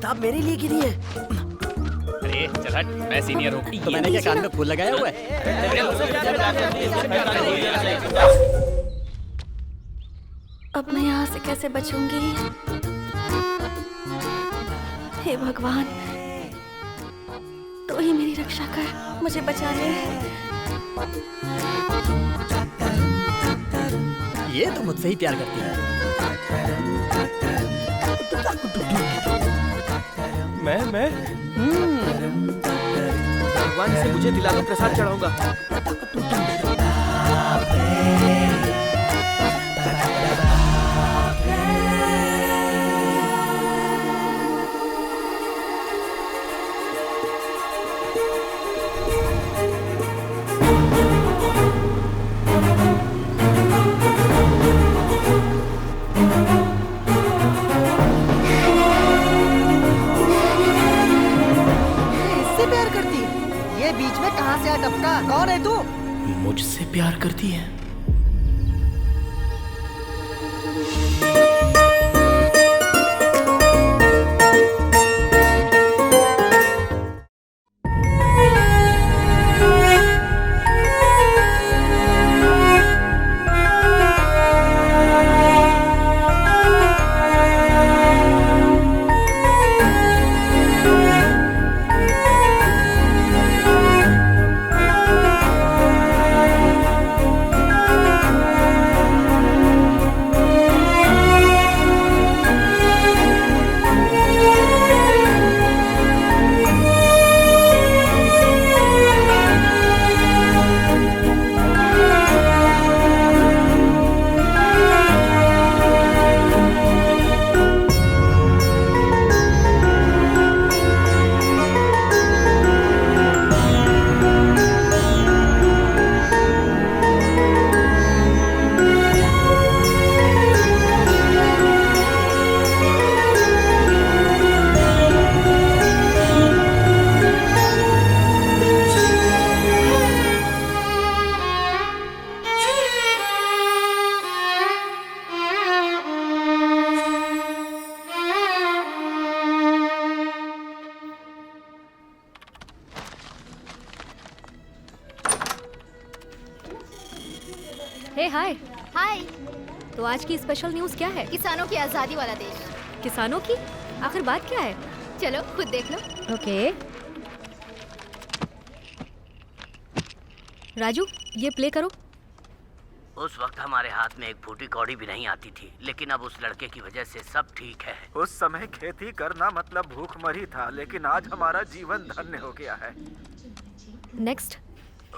किताब मेरे लिए गिरी है। अरे चल हट, मैं सीनियर हूँ। तो मैंने क्या कान में फूल लगाया हुआ है? अब मैं यहाँ से कैसे बचूंगी? हे भगवान, तो ही मेरी रक्षा कर, मुझे बचा ले। ये तो मुझसे ही प्यार करती है। मैं भगवान से मुझे दिला दो, प्रसाद चढ़ाऊंगा। बीच में कहां से आ टपका? कौन है तू? मुझसे प्यार करती है। हाय हाय। तो आज की स्पेशल न्यूज़ क्या है? किसानों की आज़ादी वाला देश। किसानों की? आखिर बात क्या है? चलो खुद देख लो। ओके राजू, ये प्ले करो। उस वक्त हमारे हाथ में एक फूटी कौड़ी भी नहीं आती थी, लेकिन अब उस लड़के की वजह से सब ठीक है। उस समय खेती करना मतलब भूखमरी था, लेकिन आज हमारा जीवन धन्य हो गया है। नेक्स्ट।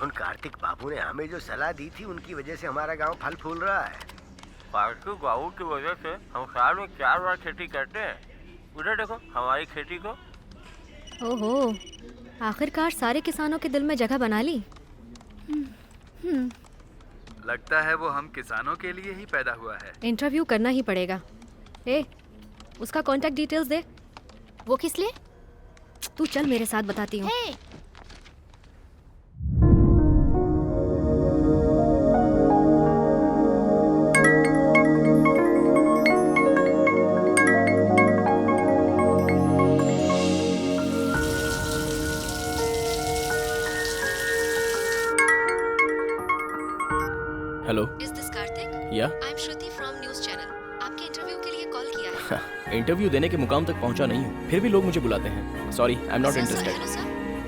उन कार्तिक बाबू ने हमें जो सलाह दी थी, उनकी वजह से हमारा गांव फल फूल रहा है। कार्तिक बाबू की वजह से हम साल में 4 बार खेती करते हैं। उधर देखो हमारी खेती को। ओहो, आखिरकार सारे किसानों के दिल में जगह बना ली। लगता है वो हम किसानों के लिए ही पैदा हुआ है। इंटरव्यू करना ही पड़ेगा। ए, उसका कांटेक्ट डिटेल्स दे। वो किस लिए? तू चल मेरे साथ, बताती हूँ। Hello, Is this Karthik? या I'm Shruti from News Channel. आपके इंटरव्यू के लिए कॉल किया है। इंटरव्यू देने के मुकाम तक पहुंचा नहीं हूँ, फिर भी लोग मुझे बुलाते हैं। Sorry, I am not interested. Hello sir,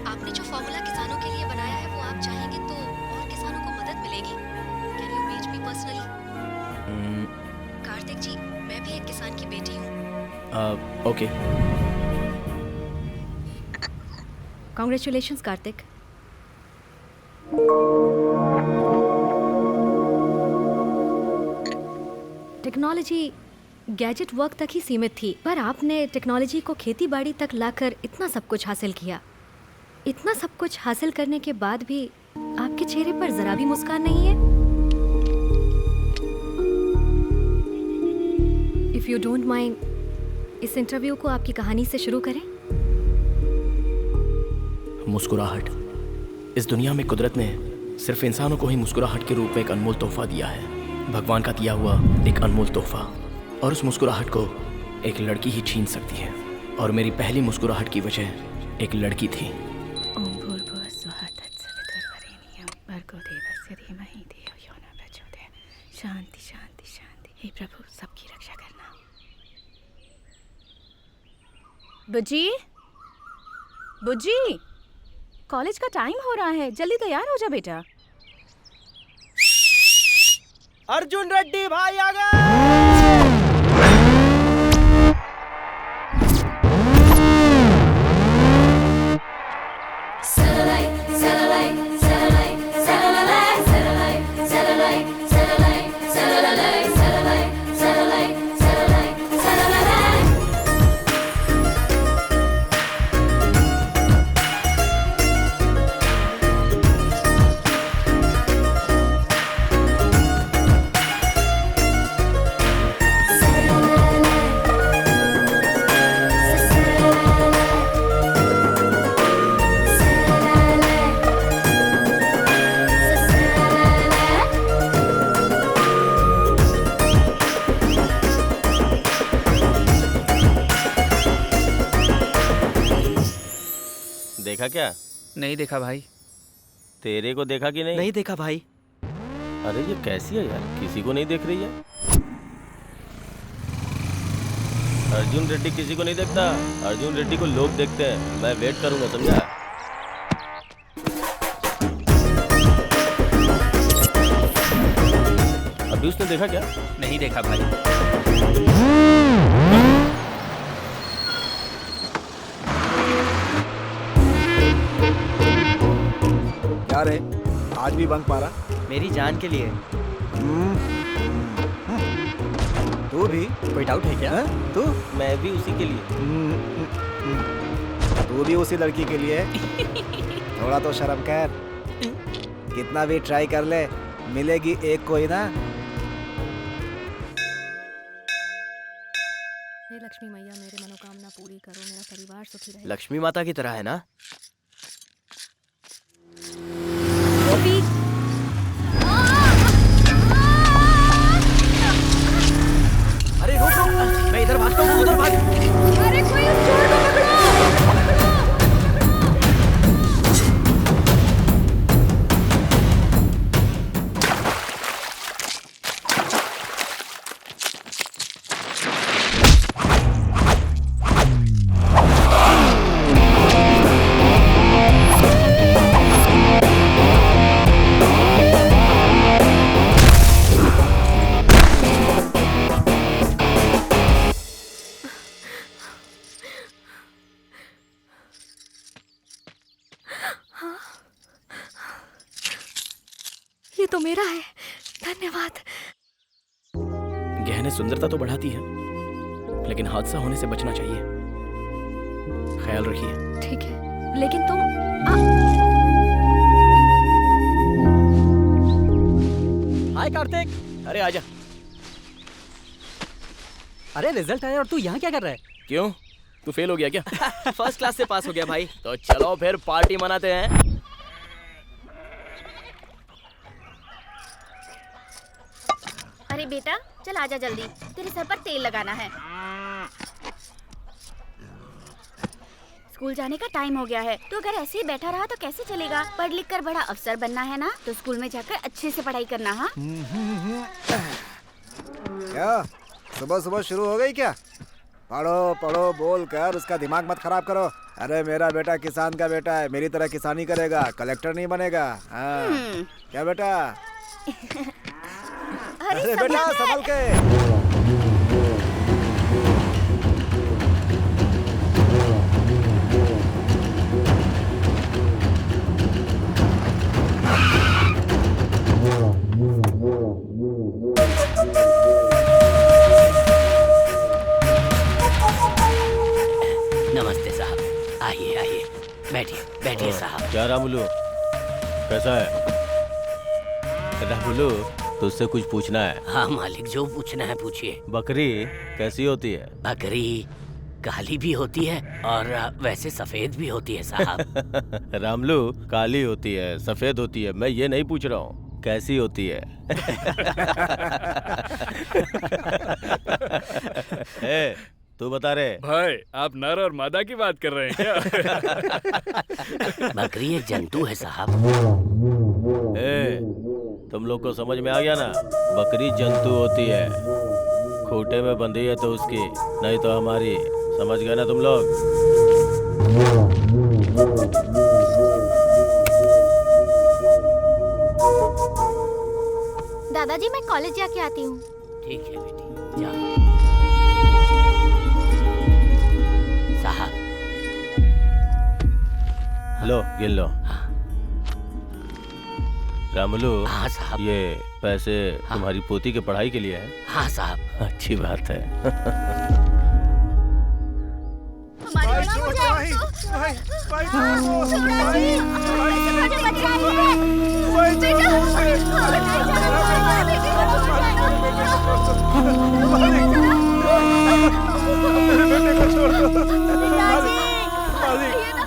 आपने जो फॉर्मूला किसानों के लिए बनाया है, वो आप चाहेंगे तो और किसानों को मदद मिलेगी। Can you meet me personally? Kartik ji, मैं भी एक किसान की बेटी हूँ। Okay. Congratulations Kartik. Technology gadget work तक ही सीमित थी, पर आपने टेक्नोलॉजी को खेती बाड़ी तक लाकर इतना सब कुछ हासिल किया। इतना सब कुछ हासिल करने के बाद भी आपके चेहरे पर जरा भी मुस्कान नहीं है। इफ यू डोंट माइंड, इस इंटरव्यू को आपकी कहानी से शुरू करें। मुस्कुराहट। इस दुनिया में कुदरत ने सिर्फ इंसानों को ही मुस्कुराहट के रूप में एक अनमोल तोहफा दिया है, भगवान का दिया हुआ एक अनमोल तोहफा। और उस मुस्कुराहट को एक लड़की ही छीन सकती है, और मेरी पहली मुस्कुराहट की वजह एक लड़की थी। ओम भूर्भुवः स्वः तत्सवितुर्वरेण्यं भर्गो देवस्य धीमहि धियो यो न प्रचोदयात्। शांति शांति शांति। हे प्रभु, सबकी रक्षा करना। बुज्जी, बुज्जी, कॉलेज का टाइम हो रहा है, जल्दी तैयार हो जा बेटा। अर्जुन रेड्डी भाई आ गए। देखा क्या? नहीं देखा भाई। तेरे को देखा कि नहीं? नहीं देखा भाई। अरे ये कैसी है यार, किसी को नहीं देख रही है। अर्जुन रेड्डी किसी को नहीं देखता, अर्जुन रेड्डी को लोग देखते हैं। मैं वेट करूंगा, समझा? अभी उसने देखा क्या? नहीं देखा भाई। क्या रे, आज भी बंक मारा? मेरी जान के लिए। तू भी? कोई डाउट है क्या? तू? मैं भी उसी के लिए। तू भी उसी लड़की के लिए? थोड़ा तो शर्म कर। कितना भी ट्राई कर ले, मिलेगी एक कोई ना। हे लक्ष्मी मैया, मेरे मनोकामना पूरी करो, मेरा परिवार सुखी रहे। लक्ष्मी माता की तरह है ना? अरे रुक रुक, मैं इधर भागता हूँ, उधर भाग। अरे कोई उस चोर को पकड़ो। ये तो मेरा है, धन्यवाद। गहने सुंदरता तो बढ़ाती है, लेकिन हादसा होने से बचना चाहिए। ख्याल रखिए। ठीक है, लेकिन तुम हाय कार्तिक। अरे आजा। अरे रिजल्ट आया और तू यहाँ क्या कर रहा है? क्यों, तू फेल हो गया क्या? फर्स्ट क्लास से पास हो गया भाई। तो चलो फिर पार्टी मनाते हैं। अरे बेटा, चल आजा जल्दी, तेरे सर पर तेल लगाना है। स्कूल जाने का टाइम हो गया है, तो अगर ऐसे ही बैठा रहा तो कैसे चलेगा? पढ़ लिख कर बड़ा अफसर बनना है ना, तो स्कूल में जाकर अच्छे से पढ़ाई करना। हाँ? क्या सुबह सुबह शुरू हो गई क्या? पढ़ो पढ़ो बोल कर उसका दिमाग मत खराब करो। अरे मेरा बेटा किसान का बेटा है, मेरी तरह किसानी करेगा, कलेक्टर नहीं बनेगा। हाँ। क्या बेटा? अरे बेटा संभल के। नमस्ते साहब, आइए आइए, बैठिए बैठिए साहब। क्या रामुलू, कैसा है? रामुलू, तुझसे कुछ पूछना है। हाँ मालिक, जो पूछना है पूछिए। बकरी कैसी होती है? बकरी काली भी होती है और वैसे सफेद भी होती है साहब। रामलू, काली होती है, सफेद होती है, मैं ये नहीं पूछ रहा हूँ, कैसी होती है? ए, तू बता रे। भाई आप नर और मादा की बात कर रहे हैं क्या? बकरी एक जंतु है साहब। ए, तुम लोग को समझ में आ गया ना? बकरी जंतु होती है, खूंटे में बंधी है तो उसकी, नहीं तो हमारी। समझ गए ना तुम लोग? दादाजी मैं कॉलेज जाके आती हूँ। ठीक है बेटी, जाओ। साहब। लो गिन लो। रामुलू। हाँ साहब। ये पैसे तुम्हारी पोती के पढ़ाई के लिए है? हाँ साहब। अच्छी बात है। मेरे बेटे को छोड़ दो मालिक,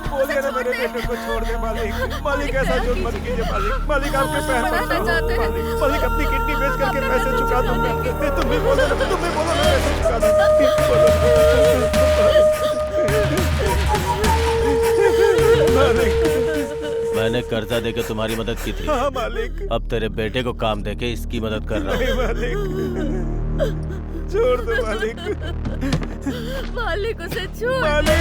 बोलिए ना मेरे बेटे को छोड़ दे मालिक। मालिक ऐसा जुर्म मत कीजिए मालिक। मालिक आपके पैर पड़ता हूं मालिक, अपनी किडनी बेच करके पैसे चुका दूंगा। तुम भी बोलो ना, तुम भी बोलो ना, पैसे चुका दूंगा। मैंने कर्जा देके तुम्हारी मदद की थी। हाँ मालिक। अब तेरे बेटे को काम देके इसकी मदद कर रहा हूँ। मालिक छोड़ दो मालिक। मालिक उसे छोड़। मालिक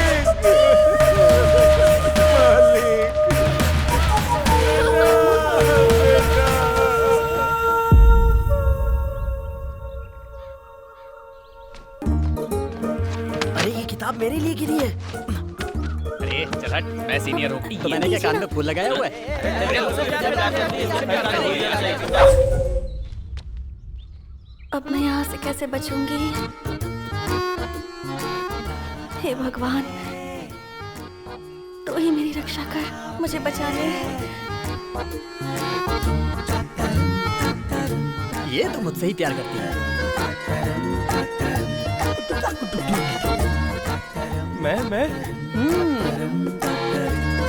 अरे ये किताब मेरे लिए गिरी है। अरे चल हट, मैं सीनियर हूँ। तो मैंने क्या कान में फूल लगाया हुआ है? अब मैं यहाँ से कैसे बचूंगी? हे भगवान, तो ही मेरी रक्षा कर, मुझे बचा ले। ये तो मुझसे ही प्यार करती है। मैं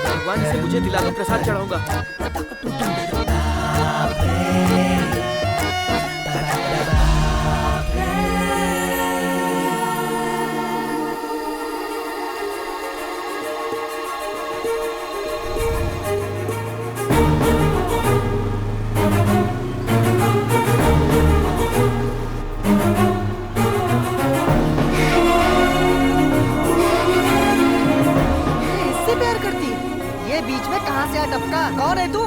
भगवान से मुझे दिला दो, प्रसाद चढ़ाऊंगा। बीच में कहां से आ टपका? कौन है तू?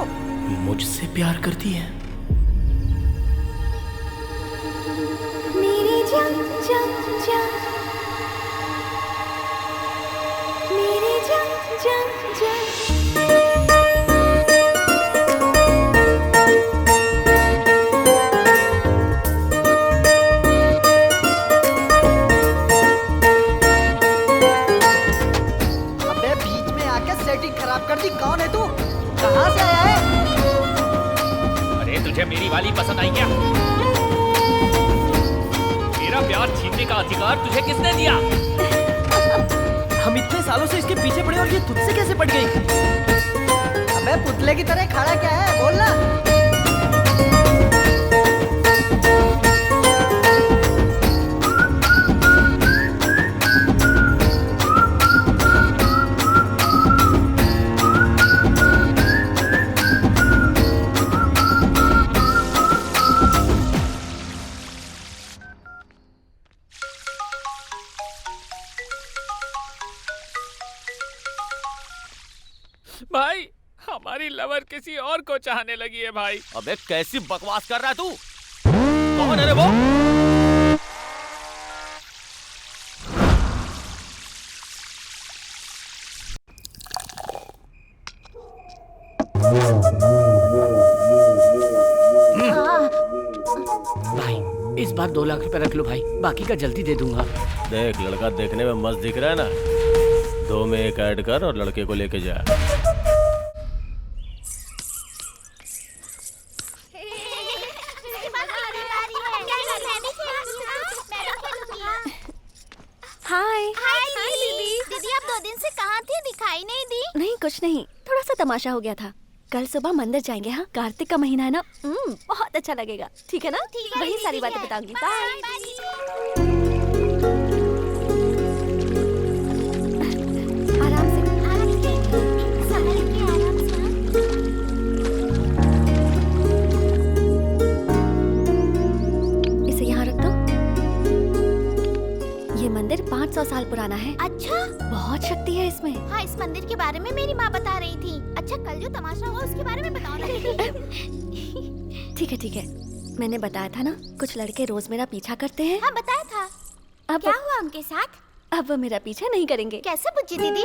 मुझसे प्यार करती है? मेरी जान जान जान, मेरी जान जान जान। कर दी। कौन है तू? कहां से आया है? अरे तुझे मेरी वाली पसंद आई क्या? मेरा प्यार छीनने का अधिकार तुझे किसने दिया? हम इतने सालों से इसके पीछे पड़े और ये तुझसे कैसे पड़ गई? अबे पुतले की तरह खड़ा क्या है? बोलना। भाई हमारी लवर किसी और को चाहने लगी है भाई। अबे कैसी बकवास कर रहा है तू? कौन है रे वो? भाई इस बार 2 लाख रुपए रख लो भाई, बाकी का जल्दी दे दूंगा। देख लड़का देखने में मस्त दिख रहा है ना, 2 में 1 ऐड कर और लड़के को लेके जा। हाय हाय दीदी। दीदी आप 2 दिन से कहाँ थी? दिखाई नहीं दी। नहीं कुछ नहीं, थोड़ा सा तमाशा हो गया था। कल सुबह मंदिर जाएंगे। हाँ, कार्तिक का महीना है ना, बहुत अच्छा लगेगा। ठीक है ना? वही सारी बातें बताऊंगी। बाय। ये मंदिर 500 साल पुराना है। अच्छा, बहुत शक्ति है इसमें। हाँ, इस मंदिर के बारे में मेरी माँ बता रही थी। अच्छा, कल जो तमाशा हुआ उसके बारे में बताओ ना। ठीक है ठीक है, मैंने बताया था ना, कुछ लड़के रोज मेरा पीछा करते हैं। हाँ, बताया था। अब क्या हुआ उनके साथ? अब वो मेरा पीछा नहीं करेंगे। कैसे बुच्ची दीदी?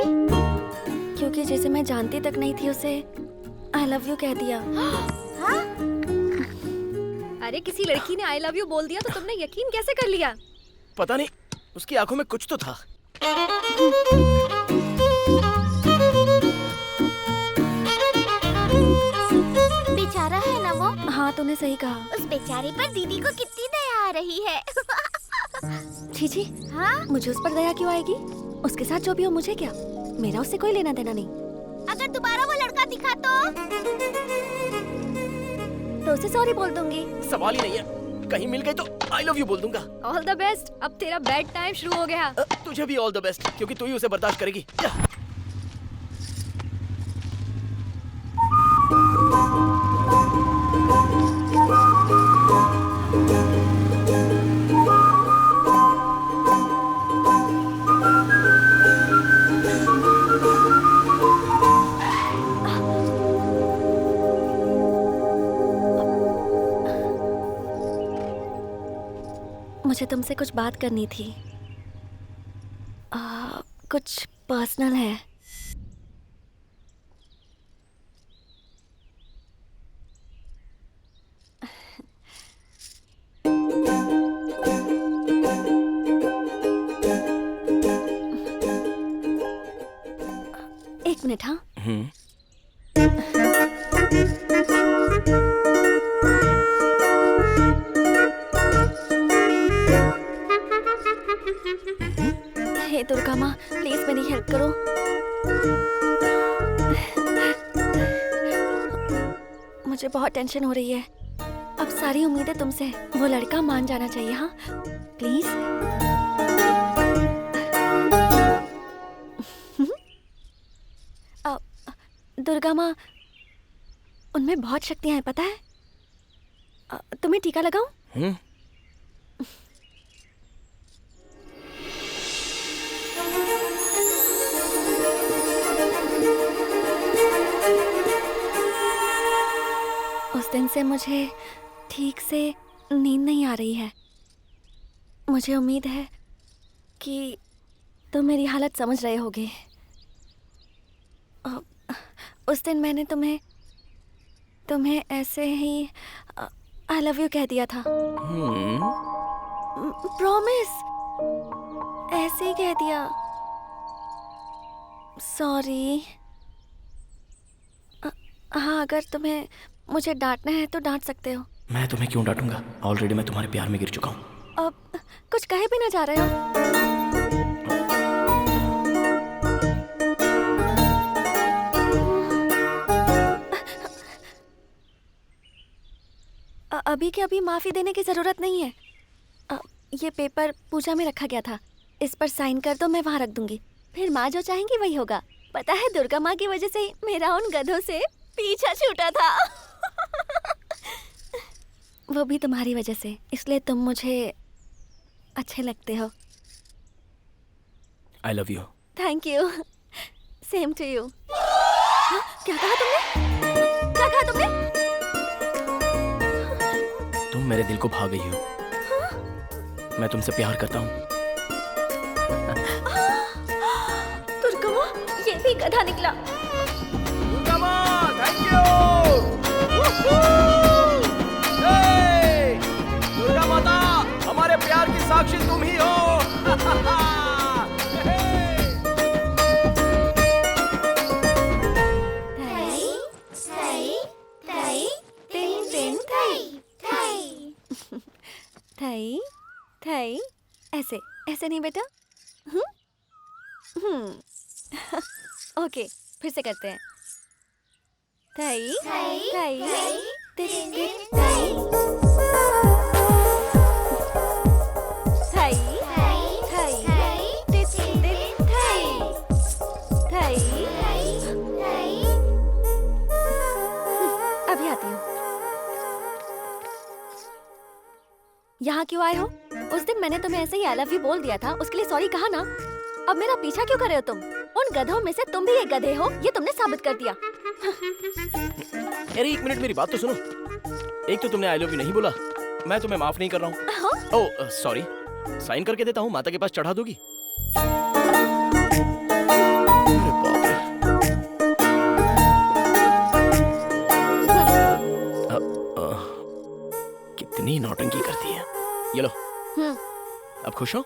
क्योंकि जिसे मैं जानती तक नहीं थी उसे आई लव यू कह दिया। हाँ? अरे किसी लड़की ने आई लव यू बोल दिया तो तुमने यकीन कैसे कर लिया? पता नहीं, उसकी आंखों में कुछ तो था। बेचारा है ना वो। हाँ, तूने सही कहा। उस बेचारे पर दीदी को कितनी दया आ रही है। चीची, हाँ? मुझे उस पर दया क्यों आएगी? उसके साथ जो भी हो मुझे क्या, मेरा उससे कोई लेना देना नहीं। अगर दोबारा वो लड़का दिखा तो उसे सॉरी बोल दूंगी। सवाल ही नहीं है, कहीं मिल गई तो आई लव यू बोल दूंगा। All the best. अब तेरा बेड टाइम शुरू हो गया। तुझे भी ऑल द बेस्ट, क्योंकि तू ही उसे बर्दाश्त करेगी। मुझे तुमसे कुछ बात करनी थी। कुछ पर्सनल है। एक मिनट। हाँ, हे दुर्गा माँ, प्लीज मेरी हेल्प करो। मुझे बहुत टेंशन हो रही है। अब सारी उम्मीदें तुमसे। वो लड़का मान जाना चाहिए। हाँ प्लीज। दुर्गा माँ, उनमें बहुत शक्तियां हैं, पता है? तुम्हें टीका लगाऊं? उस दिन से मुझे ठीक से नींद नहीं आ रही है। मुझे उम्मीद है कि तुम मेरी हालत समझ रहे होगे। उस दिन मैंने तुम्हें ऐसे ही आई लव यू कह दिया था। प्रॉमिस, ऐसे ही कह दिया। सॉरी। हाँ, अगर तुम्हें मुझे डांटना है तो डांट सकते हो। मैं तुम्हें क्यों डांटूंगा? ऑलरेडी मैं तुम्हारे प्यार में गिर चुका हूँ। अब कुछ कहे भी ना जा रहे हो। अभी के अभी माफी देने की जरूरत नहीं है। ये पेपर पूजा में रखा गया था, इस पर साइन कर दो, मैं वहां रख दूंगी। फिर माँ जो चाहेंगी वही होगा। पता है, दुर्गा माँ की वजह से ही मेरा उन गधों से पीछा छूटा था। वो भी तुम्हारी वजह से, इसलिए तुम मुझे अच्छे लगते हो। I love you. Thank you. Same to you. क्या कहा तुमने? क्या कहा तुमने? तुम मेरे दिल को भा गई हो। मैं तुमसे प्यार करता हूँ। दुर्गा माँ, ये भी गधा निकला। दुर्गा माँ, थैंक यू। दुर्गा माता, हमारे प्यार की साक्षी तुम ही हो। थई थई, ऐसे ऐसे नहीं बेटा। ओके, फिर से करते हैं। थई थई थई थई अभी आती हूँ। यहाँ क्यों आए हो? उस दिन मैंने तुम्हें ऐसे ही आई लव यू बोल दिया था, उसके लिए सॉरी कहा ना। अब मेरा पीछा क्यों कर रहे हो तुम? उन गधों में से तुम भी एक गधे हो, ये तुमने साबित कर दिया। अरे एक मिनट, मेरी बात तो सुनो। एक तो तुमने आई लव यू नहीं बोला, मैं तुम्हें माफ नहीं कर रहा हूँ। ओह सॉरी, साइन करके देता हूँ, माता के पास चढ़ा दोगी? कितनी नौटंकी करती है। ये लो, अब खुश हो?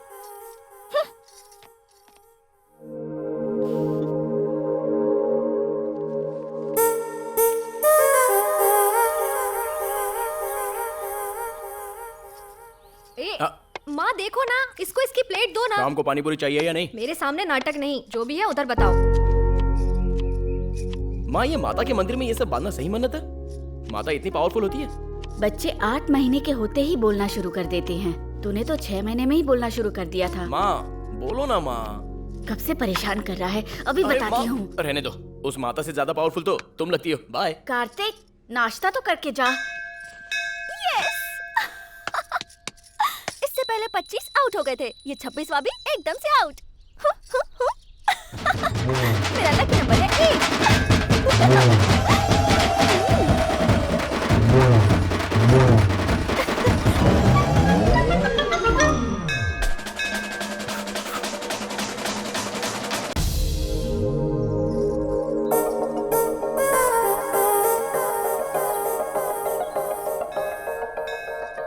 माँ देखो ना, इसको इसकी प्लेट दो ना। शाम को पानी पूरी चाहिए या नहीं? मेरे सामने नाटक नहीं, जो भी है उधर बताओ। माँ, ये माता के मंदिर में ये सब बांधना सही मन्नत है? माता इतनी पावरफुल होती है? बच्चे 8 महीने के होते ही बोलना शुरू कर देते हैं। तूने तो 6 महीने में ही बोलना शुरू कर दिया था। माँ बोलो ना माँ। कब से परेशान कर रहा है, अभी बताती हूँ। रहने दो, उस माता से ज्यादा पावरफुल तो तुम लगती हो। बाय। कार्तिक, नाश्ता तो करके जा। इससे पहले 25 आउट हो गए थे, ये 26वां भी एकदम से आउट। मेरा लकी नंबर है 8।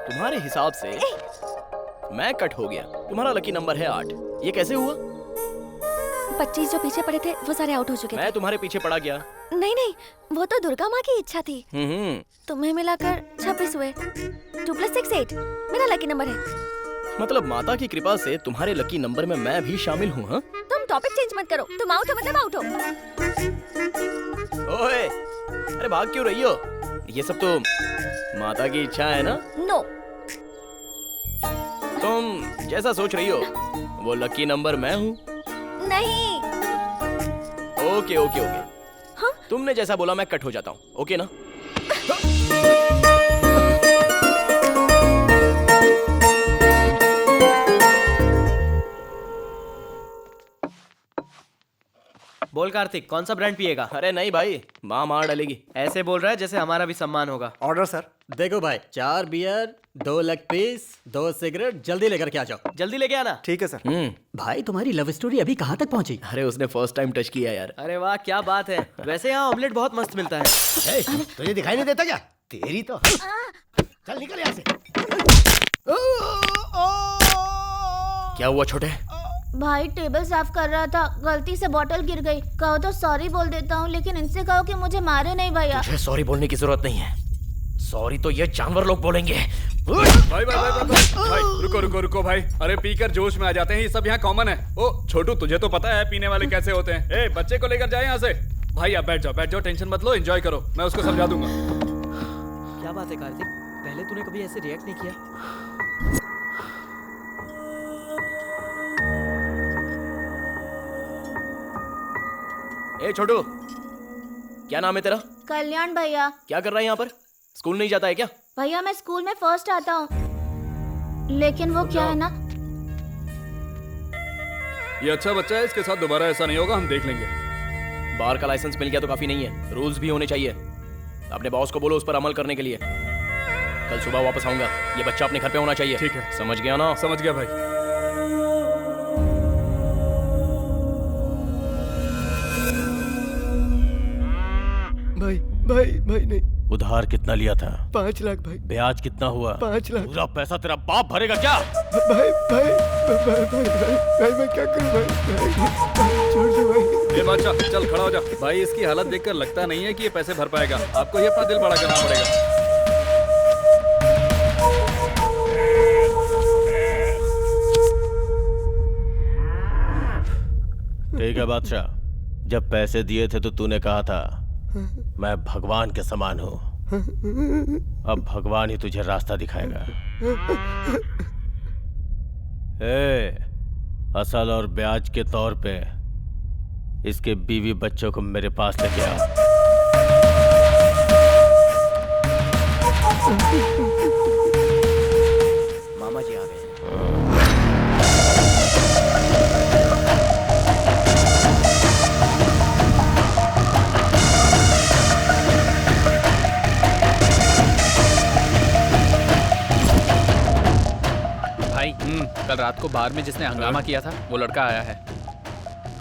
तुम्हारे हिसाब से मैं कट हो गया, तुम्हारा लकी नंबर है 8। ये कैसे हुआ? 25 जो पीछे पड़े थे वो सारे आउट हो चुके थे। मैं तुम्हारे पीछे पड़ा गया? नहीं नहीं, वो तो दुर्गा माँ की इच्छा थी। तुम्हें मिलाकर 26 हुए। 2 + 6 8 मेरा लकी नंबर है। मतलब माता की कृपा से तुम्हारे लकी नंबर में मैं भी शामिल हूँ। हाँ? तुम टॉपिक चेंज मत करो, तुम आउट हो मतलब आउट हो। ओए, अरे भाग क्यों रही हो? ये सब तो माता की इच्छा है ना? नो, तुम जैसा सोच रही हो वो लकी नंबर मैं हूँ। नहीं। ओके ओके ओके, हाँ? तुमने जैसा बोला मैं कट हो जाता हूँ, ओके ना? बोल कार्तिक, कौन सा ब्रांड पिएगा? अरे नहीं भाई, माँ मार डालेगी। ऐसे बोल रहा है जैसे हमारा भी सम्मान होगा। Order sir. देखो भाई, 4 बियर, 2 लेग पीस, 2 सिगरेट, जल्दी लेकर के आ जाओ। जल्दी लेके आना। ठीक है सर। भाई तुम्हारी लव स्टोरी अभी कहाँ तक पहुंची? अरे उसने फर्स्ट टाइम टच किया यार। अरे वाह, क्या बात है। वैसे यहाँ ऑमलेट बहुत मस्त मिलता है। तुझे दिखाई नहीं देता क्या? तेरी तो चल निकल यहाँ से। क्या हुआ छोटे? भाई टेबल साफ कर रहा था, गलती से बोतल गिर गई। कहो तो सॉरी बोल देता हूँ, लेकिन इनसे कहो कि मुझे मारे नहीं भैया। तुझे सॉरी बोलने की जरूरत नहीं है, सॉरी तो ये जानवर लोग बोलेंगे। भाई भाई भाई भाई भाई रुको रुको रुको भाई। अरे पीकर जोश में आ जाते हैं, ये सब यहाँ कॉमन है। ओ छोटू, तुझे तो पता है पीने वाले कैसे होते हैं। ए बच्चे को लेकर जाए यहाँ से। भाई आप बैठ जाओ, टेंशन मत लो, एंजॉय करो, मैं उसको समझा दूंगा। क्या बात है कार्तिक, पहले तूने कभी ऐसे रिएक्ट नहीं किया। ए छोटू, क्या नाम है तेरा? कल्याण भैया। क्या कर रहा है यहाँ पर? स्कूल नहीं जाता है क्या? भैया मैं स्कूल में फर्स्ट आता हूँ, लेकिन वो क्या है ना, ये अच्छा बच्चा है, इसके साथ दोबारा ऐसा नहीं होगा, हम देख लेंगे। बार का लाइसेंस मिल गया तो काफी नहीं है, रूल्स भी होने चाहिए। अपने बॉस को बोलो उस पर अमल करने के लिए। कल सुबह वापस आऊंगा, ये बच्चा अपने घर पे होना चाहिए। ठीक है, समझ गया ना? समझ गया भाई। भाई भाई भाई नहीं। उधार कितना लिया था? 5 लाख भाई। ब्याज कितना हुआ? 5 लाख। पूरा पैसा तेरा बाप भरेगा क्या? भाई भाई भाई भाई भाई मैं क्या करूं भाई? छोड़ दो भाई। ये बादशाह चल खड़ा हो जा। भाई इसकी हालत देखकर लगता नहीं है कि ये पैसे भर पाएगा, आपको ही अपना दिल बड़ा करना पड़ेगा। ठीक है बादशाह, जब पैसे दिए थे तो तूने कहा था मैं भगवान के समान हूँ। अब भगवान ही तुझे रास्ता दिखाएगा। असल और ब्याज के तौर पे इसके बीवी बच्चों को मेरे पास लेके आओ। मामा जी आ गए। भाई कल रात को बार में जिसने हंगामा किया था वो लड़का आया है।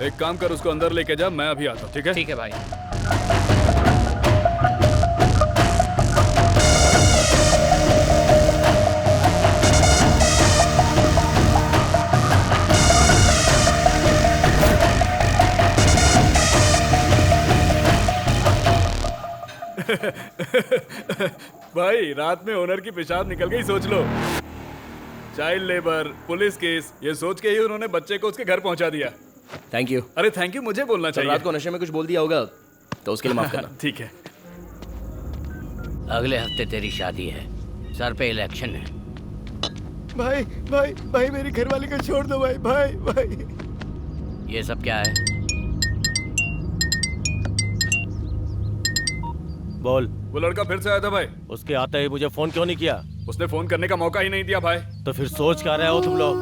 एक काम कर, उसको अंदर लेके जा, मैं अभी आता हूँ। ठीक है? ठीक है भाई। भाई रात में ओनर की पेशाब निकल गई, सोच लो। चाइल्ड लेबर, पुलिस केस, ये सोच के ही उन्होंने बच्चे को उसके घर पहुंचा दिया। Thank you. अरे थैंक यू मुझे बोलना चाहिए। रात को नशे में कुछ बोल दिया होगा तो उसके लिए माफ करना। ठीक है। अगले हफ्ते तेरी शादी है, सर पे इलेक्शन है। भाई भाई भाई मेरी घरवाली को छोड़ दो भाई भाई भाई। ये सब क्या है? बोल। वो लड़का फिर से आया था भाई। उसके आते ही मुझे फोन क्यों नहीं किया? उसने फोन करने का मौका ही नहीं दिया भाई। तो फिर सोच क्या रहे हो तुम लोग?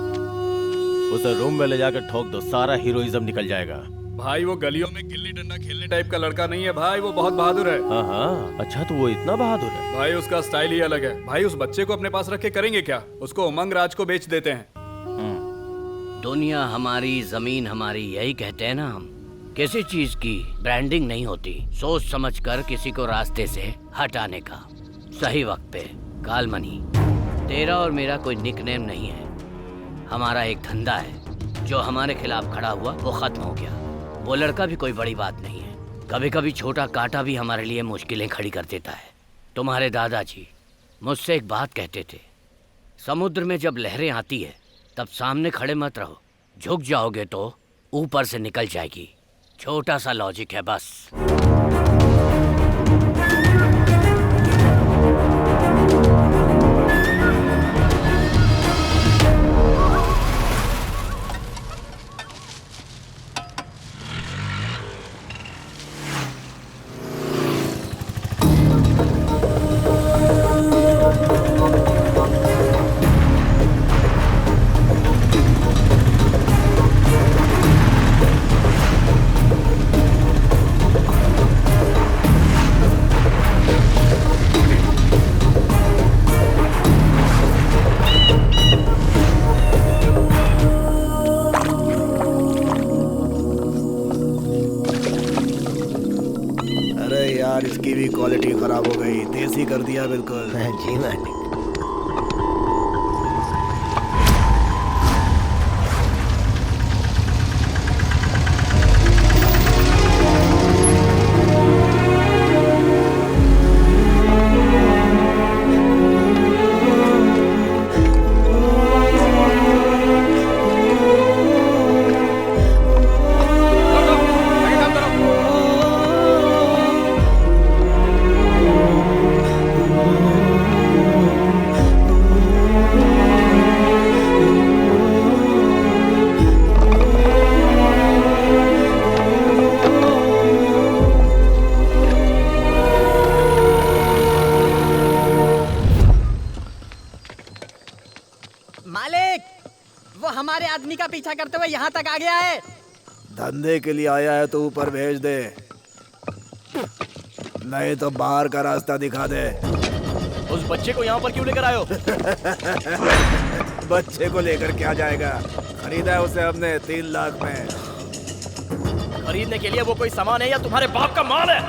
उसे रूम में ले जाकर ठोक दो, सारा हीरोइज्म निकल जाएगा। भाई वो गलियों में गिल्ली डंडा खेलने टाइप का लड़का नहीं है भाई, वो बहुत बहादुर है। हाँ हाँ, अच्छा तो वो इतना बहादुर है? भाई उसका स्टाइल ही अलग है। भाई उस बच्चे को अपने पास रख के करेंगे क्या? उसको उमंग राज को बेच देते हैं। दुनिया हमारी, जमीन हमारी, यही कहते हैं ना हम। किसी चीज की ब्रांडिंग नहीं होती, सोच समझ कर किसी को रास्ते से हटाने का सही वक्त पे। कालमनी, तेरा और मेरा कोई निकनेम नहीं है, हमारा एक धंधा है। जो हमारे खिलाफ खड़ा हुआ वो खत्म हो गया। वो लड़का भी कोई बड़ी बात नहीं है। कभी कभी छोटा कांटा भी हमारे लिए मुश्किलें खड़ी कर देता है। तुम्हारे दादाजी मुझसे एक बात कहते थे, समुद्र में जब लहरें आती है तब सामने खड़े मत रहो, झुक जाओगे तो ऊपर से निकल जाएगी। छोटा सा लॉजिक है बस। इसकी भी क्वालिटी खराब हो गई, देसी कर दिया बिल्कुल। जी मालिक। पीछा करते हुए यहाँ तक आ गया है। धंधे के लिए आया है तो ऊपर भेज दे, नहीं तो बाहर का रास्ता दिखा दे। उस बच्चे को यहाँ पर क्यों लेकर आए हो? बच्चे को लेकर क्या जाएगा, खरीदा है उसे हमने 3 लाख में। खरीदने के लिए वो कोई सामान है या तुम्हारे बाप का माल है?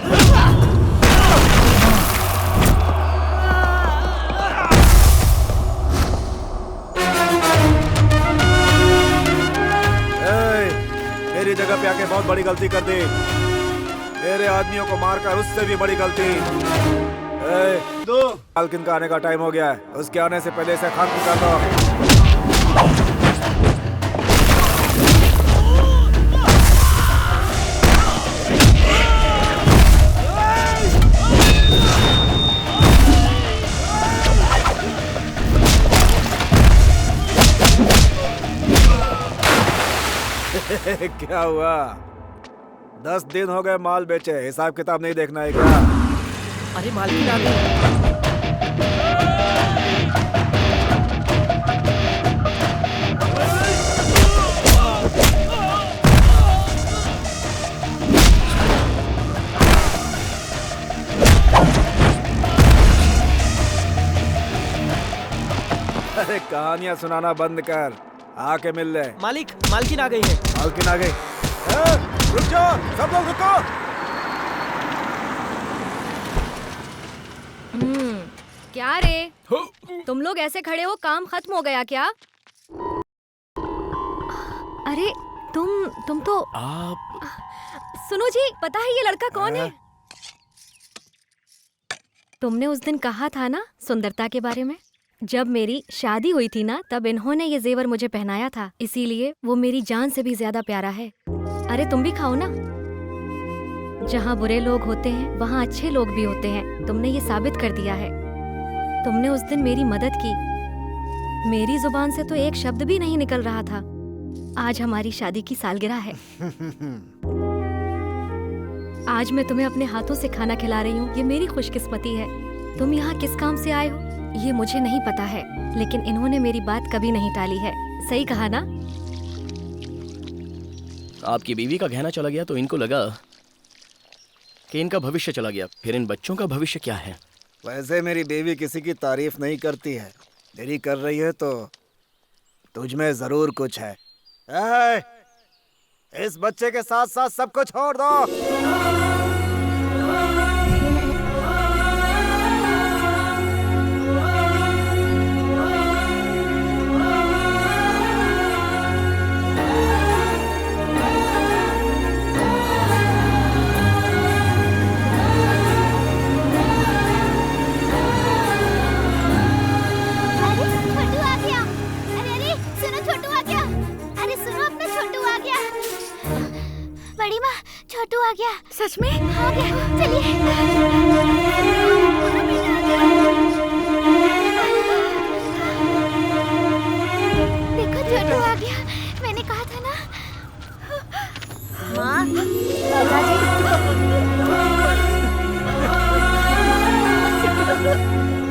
मेरी जगह पे आके बहुत बड़ी गलती कर दी, मेरे आदमियों को मारकर उससे भी बड़ी गलती। दो मालकिन का आने का टाइम हो गया है, उसके आने से पहले इसे खत्म कर दो। क्या हुआ? 10 दिन हो गए माल बेचे, हिसाब किताब नहीं देखना है क्या? अरे मालकिन आ गई। कहानियां सुनाना बंद कर, आके मिल ले। मालिक, मालकिन आ गई है। मालकिन आ गई? रुक जाओ, सब लोग रुको। क्या रे, तुम लोग ऐसे खड़े हो, काम खत्म हो गया क्या? अरे तुम तो आप सुनो जी, पता है ये लड़का कौन है? तुमने उस दिन कहा था ना सुंदरता के बारे में। जब मेरी शादी हुई थी ना, तब इन्होंने ये जेवर मुझे पहनाया था, इसीलिए वो मेरी जान से भी ज्यादा प्यारा है। अरे तुम भी खाओ ना। जहाँ बुरे लोग होते हैं वहाँ अच्छे लोग भी होते हैं। तुमने ये साबित कर दिया है। तुमने उस दिन मेरी मदद की। मेरी जुबान से तो एक शब्द भी नहीं निकल रहा था। आज हमारी शादी की सालगिरह है। आज मैं तुम्हें अपने हाथों से खाना खिला रही हूँ। ये मेरी खुशकिस्मती है। तुम यहाँ किस काम से आए हो ये मुझे नहीं पता है, लेकिन इन्होंने मेरी बात कभी नहीं टाली है। सही कहा ना? आपकी बीवी का गहना चला गया तो इनको लगा कि इनका भविष्य चला गया। फिर इन बच्चों का भविष्य क्या है? वैसे मेरी बीवी किसी की तारीफ नहीं करती है। देरी कर रही है तो तुझ में जरूर कुछ है। इस बच्चे के साथ साथ सब कुछ छोड़ दो। छोटू आ गया। सच में आ गया। चलिए। देखो छोटू आ गया। मैंने कहा था ना। माँ,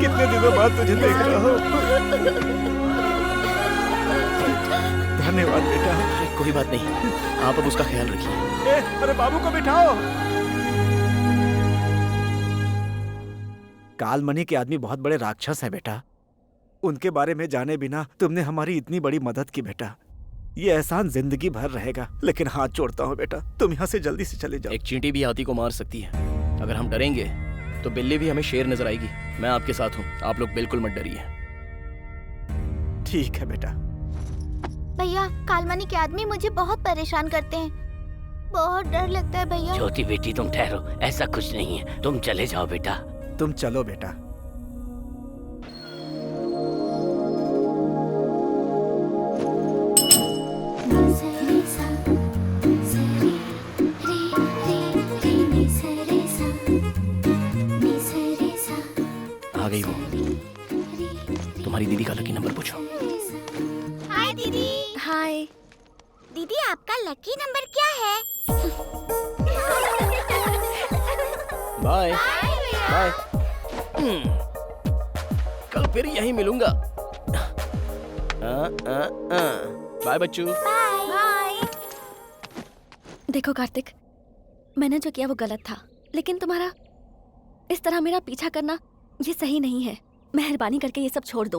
कितने दिनों बाद तुझे देख रहा हूँ। धन्यवाद बेटा। कोई बात नहीं, आप अब उसका ख्याल रखिए। अरे बाबू को बिठाओ। कालमणि के आदमी बहुत बड़े राक्षस है बेटा। उनके बारे में जाने बिना तुमने हमारी इतनी बड़ी मदद की बेटा। ये एहसान जिंदगी भर रहेगा। लेकिन हाथ जोड़ता हूँ बेटा, तुम यहाँ से जल्दी से चले जाओ। एक चींटी भी हाथी को मार सकती है। अगर हम डरेंगे तो बिल्ली भी हमें शेर नजर आएगी। मैं आपके साथ हूँ, आप लोग बिल्कुल मत डरिए। ठीक है बेटा। भैया, कालमणि के आदमी मुझे बहुत परेशान करते हैं। बहुत डर लगता है भैया। ज्योति बेटी तुम ठहरो, ऐसा कुछ नहीं है। तुम चले जाओ बेटा। तुम चलो बेटा। आ गई वो। तुम्हारी दीदी का लकी नंबर पूछो। हाय दीदी। हाय दीदी, आपका लकी नंबर क्या है? Bye bye. कल फिर यहीं मिलूंगा। बाय बच्चू। बाय। देखो कार्तिक, मैंने जो किया वो गलत था, लेकिन तुम्हारा इस तरह मेरा पीछा करना ये सही नहीं है। मेहरबानी करके ये सब छोड़ दो।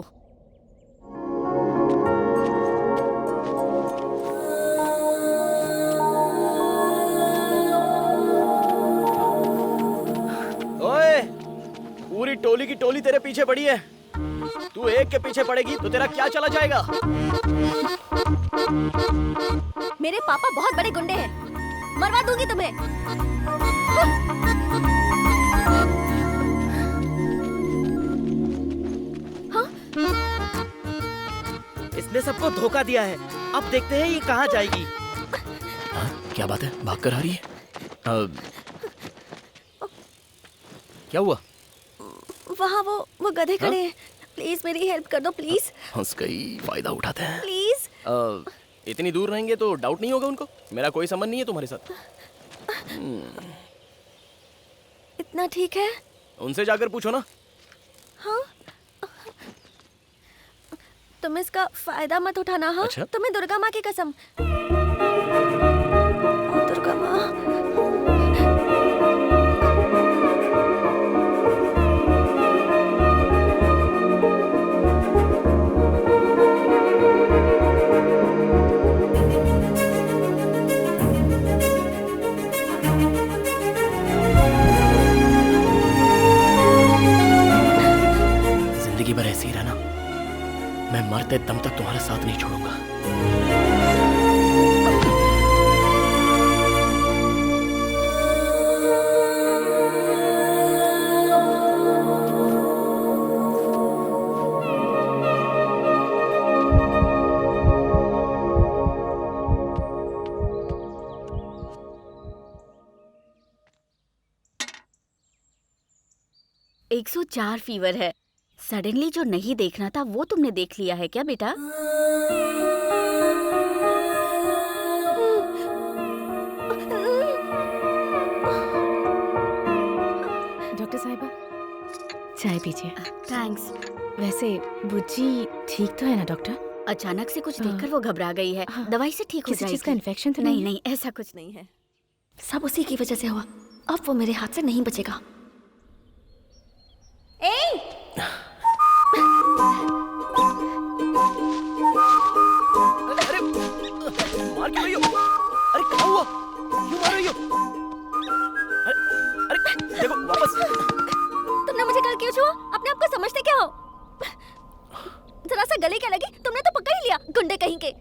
ओए, पूरी टोली की टोली तेरे पीछे पड़ी है। तू एक के पीछे पड़ेगी तो तेरा क्या चला जाएगा? मेरे पापा बहुत बड़े गुंडे हैं, मरवा दूंगी तुम्हें। हाँ? इसने सबको धोखा दिया है। अब देखते हैं ये कहाँ जाएगी। हाँ, क्या बात है, भाग कर आ रही है? क्या हुआ? वहाँ वो गधे खड़े हैं। प्लीज मेरी हेल्प कर दो प्लीज। हंस गई, फायदा उठाते हैं। प्लीज। इतनी दूर रहेंगे तो डाउट नहीं होगा उनको? मेरा कोई संबंध नहीं है तुम्हारे साथ। इतना ठीक है? उनसे जाकर पूछो ना। हाँ? तुम इसका फायदा मत उठाना। हाँ? अच्छा? तुम्हें दुर्गा माँ की कसम। दुर्गा माँ। दम तक तुम्हारा साथ नहीं छोड़ूंगा। है 104 फीवर है। सडनली जो नहीं देखना था वो तुमने देख लिया है क्या बेटा? डॉक्टर साहिबा चाय पीजिए। थैंक्स। वैसे बुज्जी ठीक तो है ना डॉक्टर? अचानक से कुछ देखकर वो घबरा गई है। दवाई से ठीक हो किसी जाएगी। चीज का इन्फेक्शन तो नहीं नहीं, ऐसा कुछ नहीं है। सब उसी की वजह से हुआ। अब वो मेरे हाथ से नहीं बचेगा। अरे मार क्यों रही हो? अरे क्या हुआ? क्यों मार रही हो? अरे देखो वापस। तुमने मुझे कल क्यों छुआ? अपने आप को समझते क्या हो? जरा सा गले क्या लगी? तुमने तो पकड़ ही लिया, गुंडे कहीं के।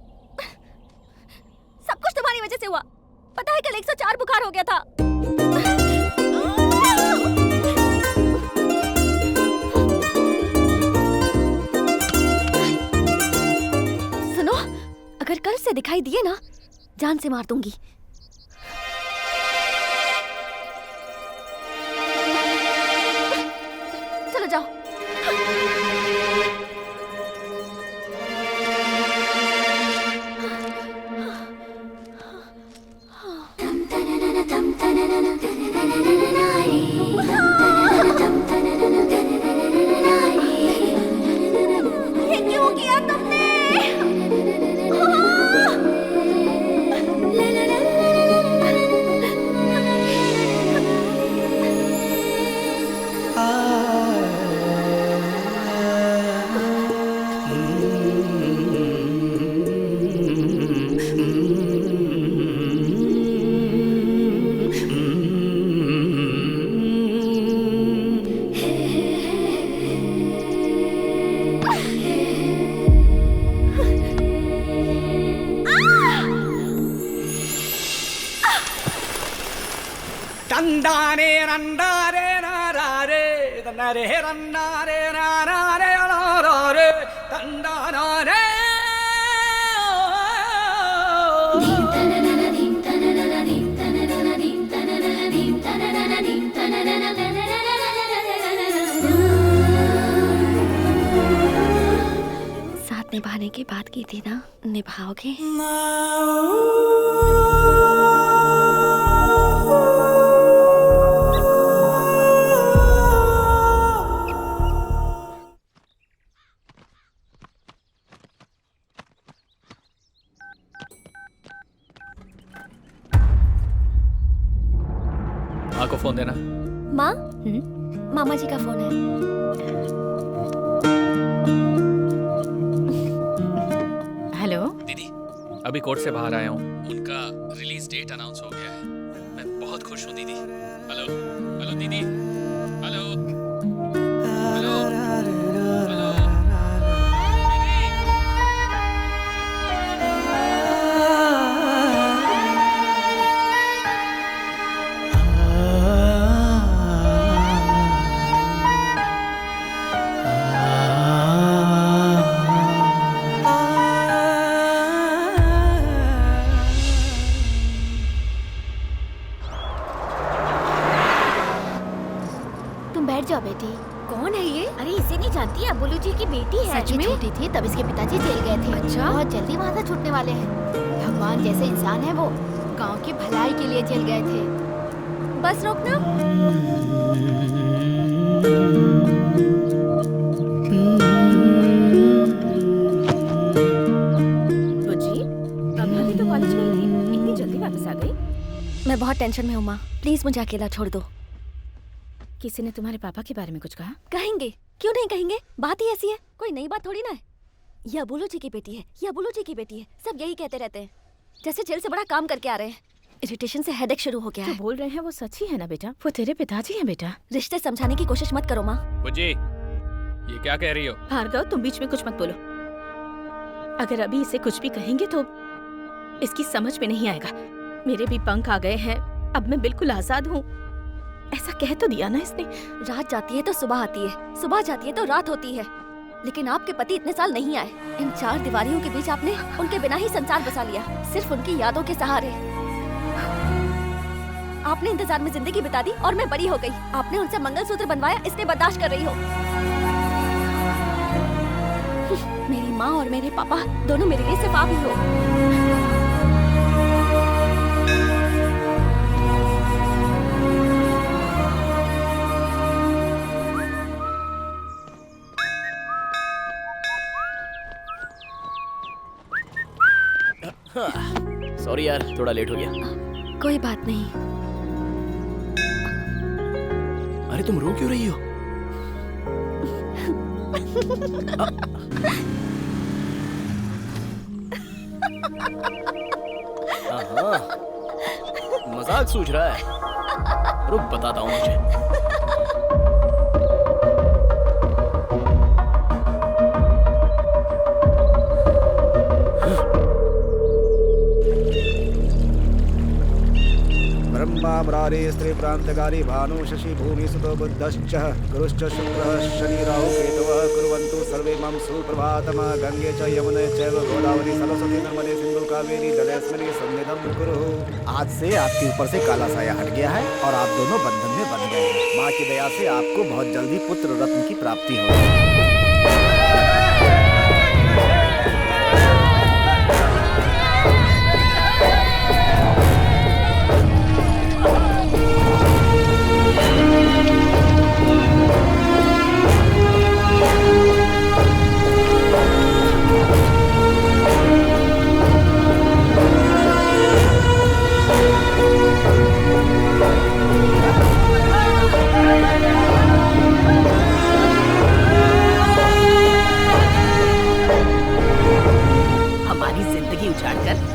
सब कुछ तुम्हारी वजह से हुआ। पता है कल 104 बुखार हो गया था। सुनो, अगर कल से दिखाई दिए ना, जान से मार दूंगी। चलो जाओ। ये क्यों किया तुमने? तंदारे रंदारे नारे तंदारे रंदारे नारे नारे तंदारे साथ निभाने की बात की थी ना, निभाओगे? माँ को फोन देना। माँ? मामा जी का फोन है। हेलो दीदी, अभी कोर्ट से बाहर आया हूँ। उनका रिलीज डेट अनाउंस हो गया है। मैं बहुत खुश हूँ दीदी। हेलो हेलो दीदी, हेलो हेलो हेलो तुम बैठ जाओ बेटी। कौन है ये? अरे इसे नहीं जानती, अबुलू जी की बेटी है। सच में? ये छोटी थी तब इसके पिताजी जेल गए थे। अच्छा। बहुत जल्दी वहाँ से छूटने वाले हैं। भगवान जैसे इंसान है वो, गांव की भलाई के लिए जेल गए थे। बस रोकना। बुज्जी अभी तो कॉलेज गई थी, इतनी जल्दी वापस आ गई? मैं बहुत टेंशन में हूँ माँ, प्लीज मुझे अकेला छोड़ दो। किसी ने तुम्हारे पापा के बारे में कुछ कहा? कहेंगे, क्यों नहीं कहेंगे? बात ही ऐसी है, कोई नई बात थोड़ी ना है। ये अबुलू जी की बेटी है, ये अबुलू जी की बेटी है, सब यही कहते रहते हैं। जैसे जेल से बड़ा काम करके आ रहे हैं। इरिटेशन से हेडेक शुरू हो गया है। जो बोल रहे हैं वो सच ही है ना बेटा? वो तेरे पिताजी हैं बेटा। रिश्ते समझाने की कोशिश मत करो माँ। बुज्जी, ये क्या कह रही हो? भार्गव तुम बीच में कुछ मत बोलो। अगर अभी इसे कुछ भी कहेंगे तो इसकी समझ में नहीं आएगा। मेरे भी पंख आ गए हैं, अब मैं बिल्कुल आजाद हूँ। ऐसा कह तो दिया ना इसने। रात जाती है तो सुबह आती है, सुबह जाती है तो रात होती है। लेकिन आपके पति इतने साल नहीं आए। इन 4 दीवारियों के बीच आपने उनके बिना ही संसार बसा लिया, सिर्फ उनकी यादों के सहारे। आपने इंतजार में जिंदगी बिता दी और मैं बड़ी हो गई। आपने उनसे मंगलसूत्र बनवाया, इसलिए बर्दाश्त कर रही हो। मेरी माँ और मेरे पापा दोनों मेरे लिए सिर्फ आप ही हो। सॉरी यार, थोड़ा लेट हो गया। कोई बात नहीं। अरे तुम रो क्यों रही हो? मजाक सूझ रहा है। रुक बताता हूँ मुझे। ब्रह्मा मुरारी स्त्री प्रांतकारी भानु शशि भूमि सुतो बुद्धश्च गुरुश्च शुक्रः शनि राहु केतवः कुर्वन्तु सर्वे मम सुप्रभातम्। गंगे च यमुने चैव गोदावरी सरस्वती नर्मदे सिंधु कावेरी जलेस्मिन् सन्निधं कुरु। आज से आपके ऊपर से काला साया हट गया है और आप दोनों बंधन में बंध गए हैं। माँ की दया से आपको बहुत जल्दी पुत्र रत्न की प्राप्ति होगी।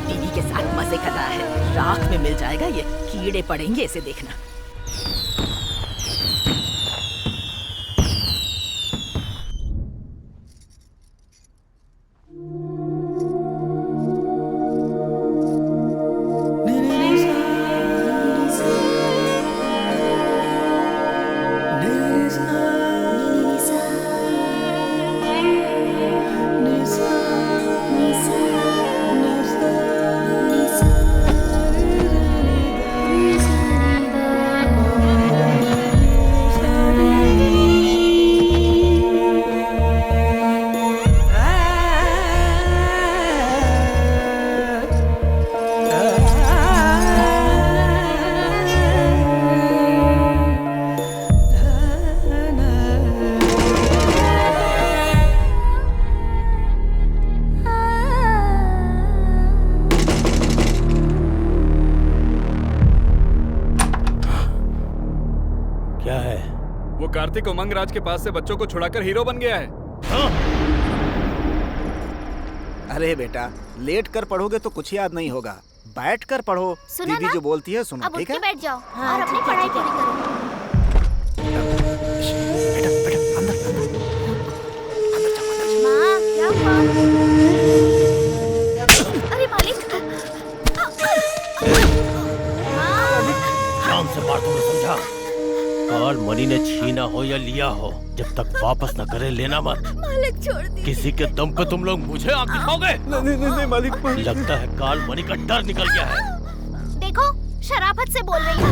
टीवी के साथ मजे कर रहा है। राख में मिल जाएगा ये, कीड़े पड़ेंगे इसे देखना। कार्तिक उमंगराज के पास से बच्चों को छुड़ाकर हीरो बन गया है। अरे बेटा, लेट कर पढ़ोगे तो कुछ याद नहीं होगा। बैठ कर पढ़ो। दीदी जो बोलती है सुनो, ठीक है? बैठ जाओ और अपनी पढ़ाई पूरी करो। माँ, क्या हुआ? अरे मालिक। शाम से बात तुमने समझा? काल मनी ने छीना हो या लिया हो, जब तक वापस न करे लेना मत। मालिक छोड़ दी। किसी के दम पे तुम लोग मुझे आग दिखाओगे? नहीं मालिक। लगता है काल मनी का डर निकल गया है। देखो, शराफत से बोल रही है।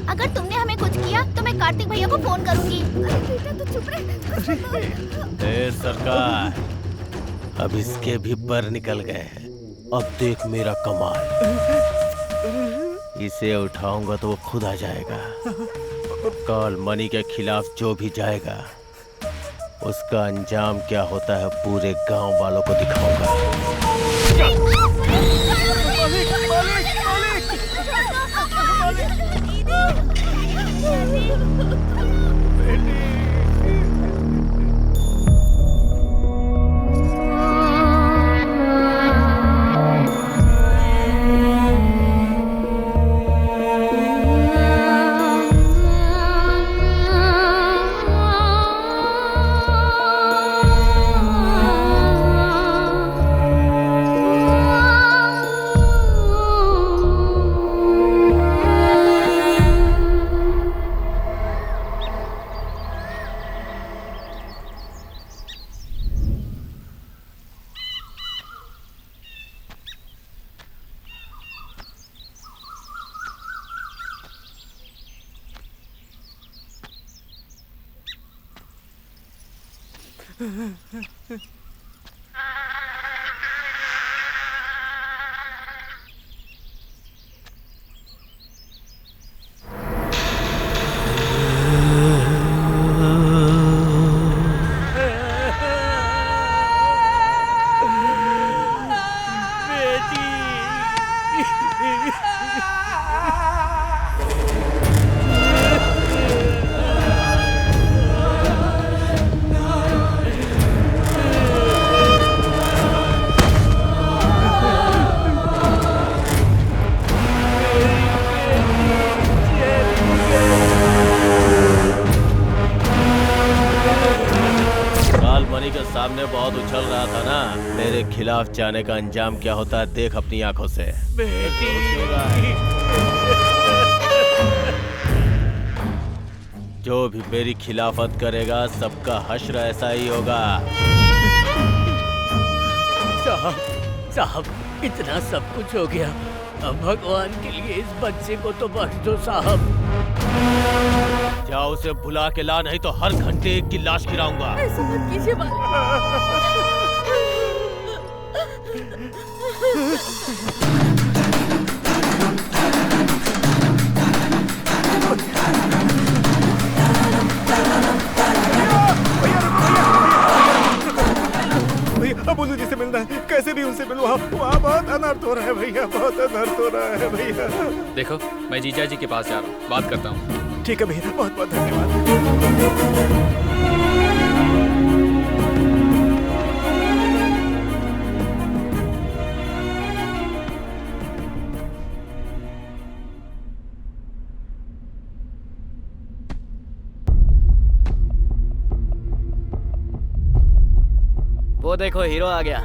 अगर तुमने हमें कुछ किया तो मैं कार्तिक भैया को फोन करूंगी। बेटा तू चुप रह। सरकार, अब इसके भी पर निकल गए हैं। अब देख मेरा कमाल। इसे उठाऊंगा तो वो खुद आ जाएगा। काल मनी के खिलाफ जो भी जाएगा उसका अंजाम क्या होता है पूरे गांव वालों को दिखाऊंगा। सामने बहुत उछल रहा था ना, मेरे खिलाफ जाने का अंजाम क्या होता है देख अपनी आंखों से। जो भी मेरी खिलाफत करेगा सबका हश्र ऐसा ही होगा। साहब इतना सब कुछ हो गया, अब भगवान के लिए इस बच्चे को तो बख्श दो साहब। जाओ उसे बुला के ला, नहीं तो हर घंटे एक की लाश गिराऊंगा। ऐसा मत कीजिए भैया बोलू जी से मिलना है, कैसे भी उनसे मिलो। वहाँ बहुत अनर्थ हो रहा है भैया, बहुत अनर्थ हो रहा है भैया। देखो मैं जीजा जी के पास जा रहा हूँ, बात करता हूँ। ठीक है भैया, बहुत बहुत धन्यवाद। वो देखो हीरो आ गया।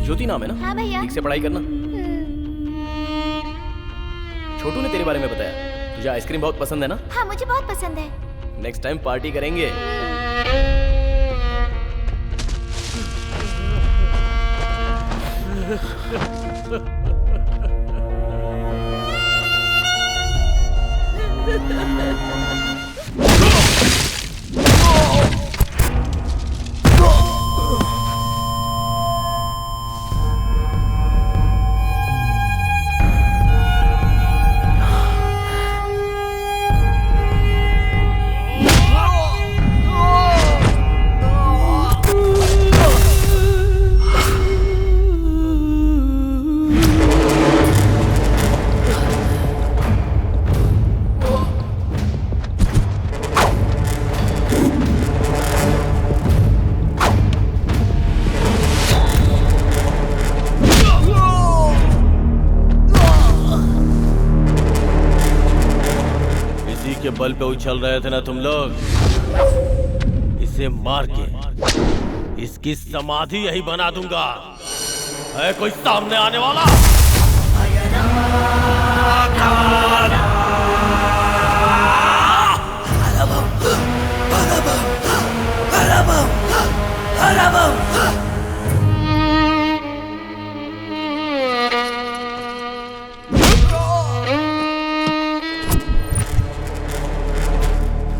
ज्योति नाम है ना? हाँ भैया। ठीक से पढ़ाई करना। छोटू ने तेरे बारे में बताया, तुझे आइसक्रीम बहुत पसंद है ना? हाँ मुझे बहुत पसंद है। नेक्स्ट टाइम पार्टी करेंगे। बल पे उछल रहे थे ना तुम लोग, इसे मार के इसकी समाधि यही बना दूंगा। है कोई सामने आने वाला?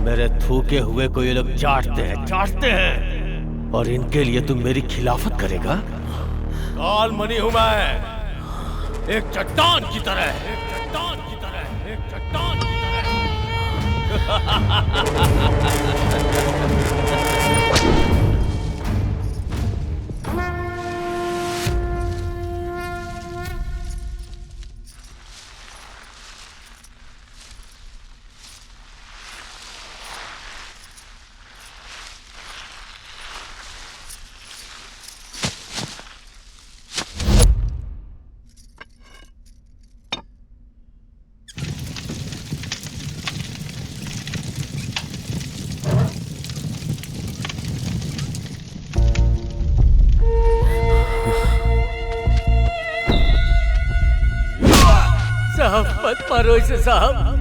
मेरे थूके हुए को ये लोग चाटते हैं और इनके लिए तुम मेरी खिलाफत करेगा? काल मणि हूं मैं, एक चट्टान की तरह, एक चट्टान की तरह, एक चट्टान की मत मारो इसे साहब।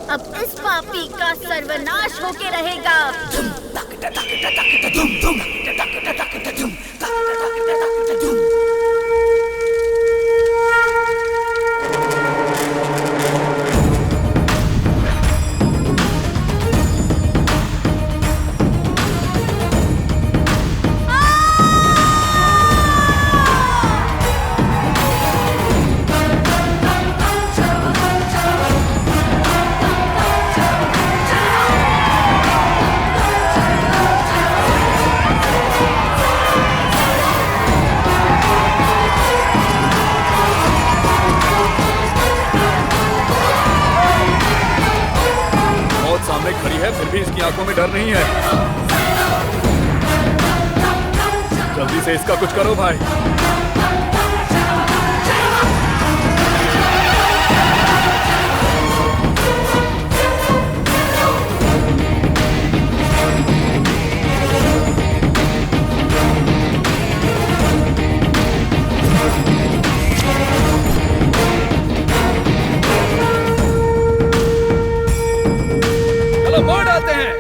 अब इस पापी का सर्वनाश होके रहेगा। खड़ी है फिर भी इसकी आंखों में डर नहीं है। जल्दी से इसका कुछ करो भाई। मोड़ आते हैं।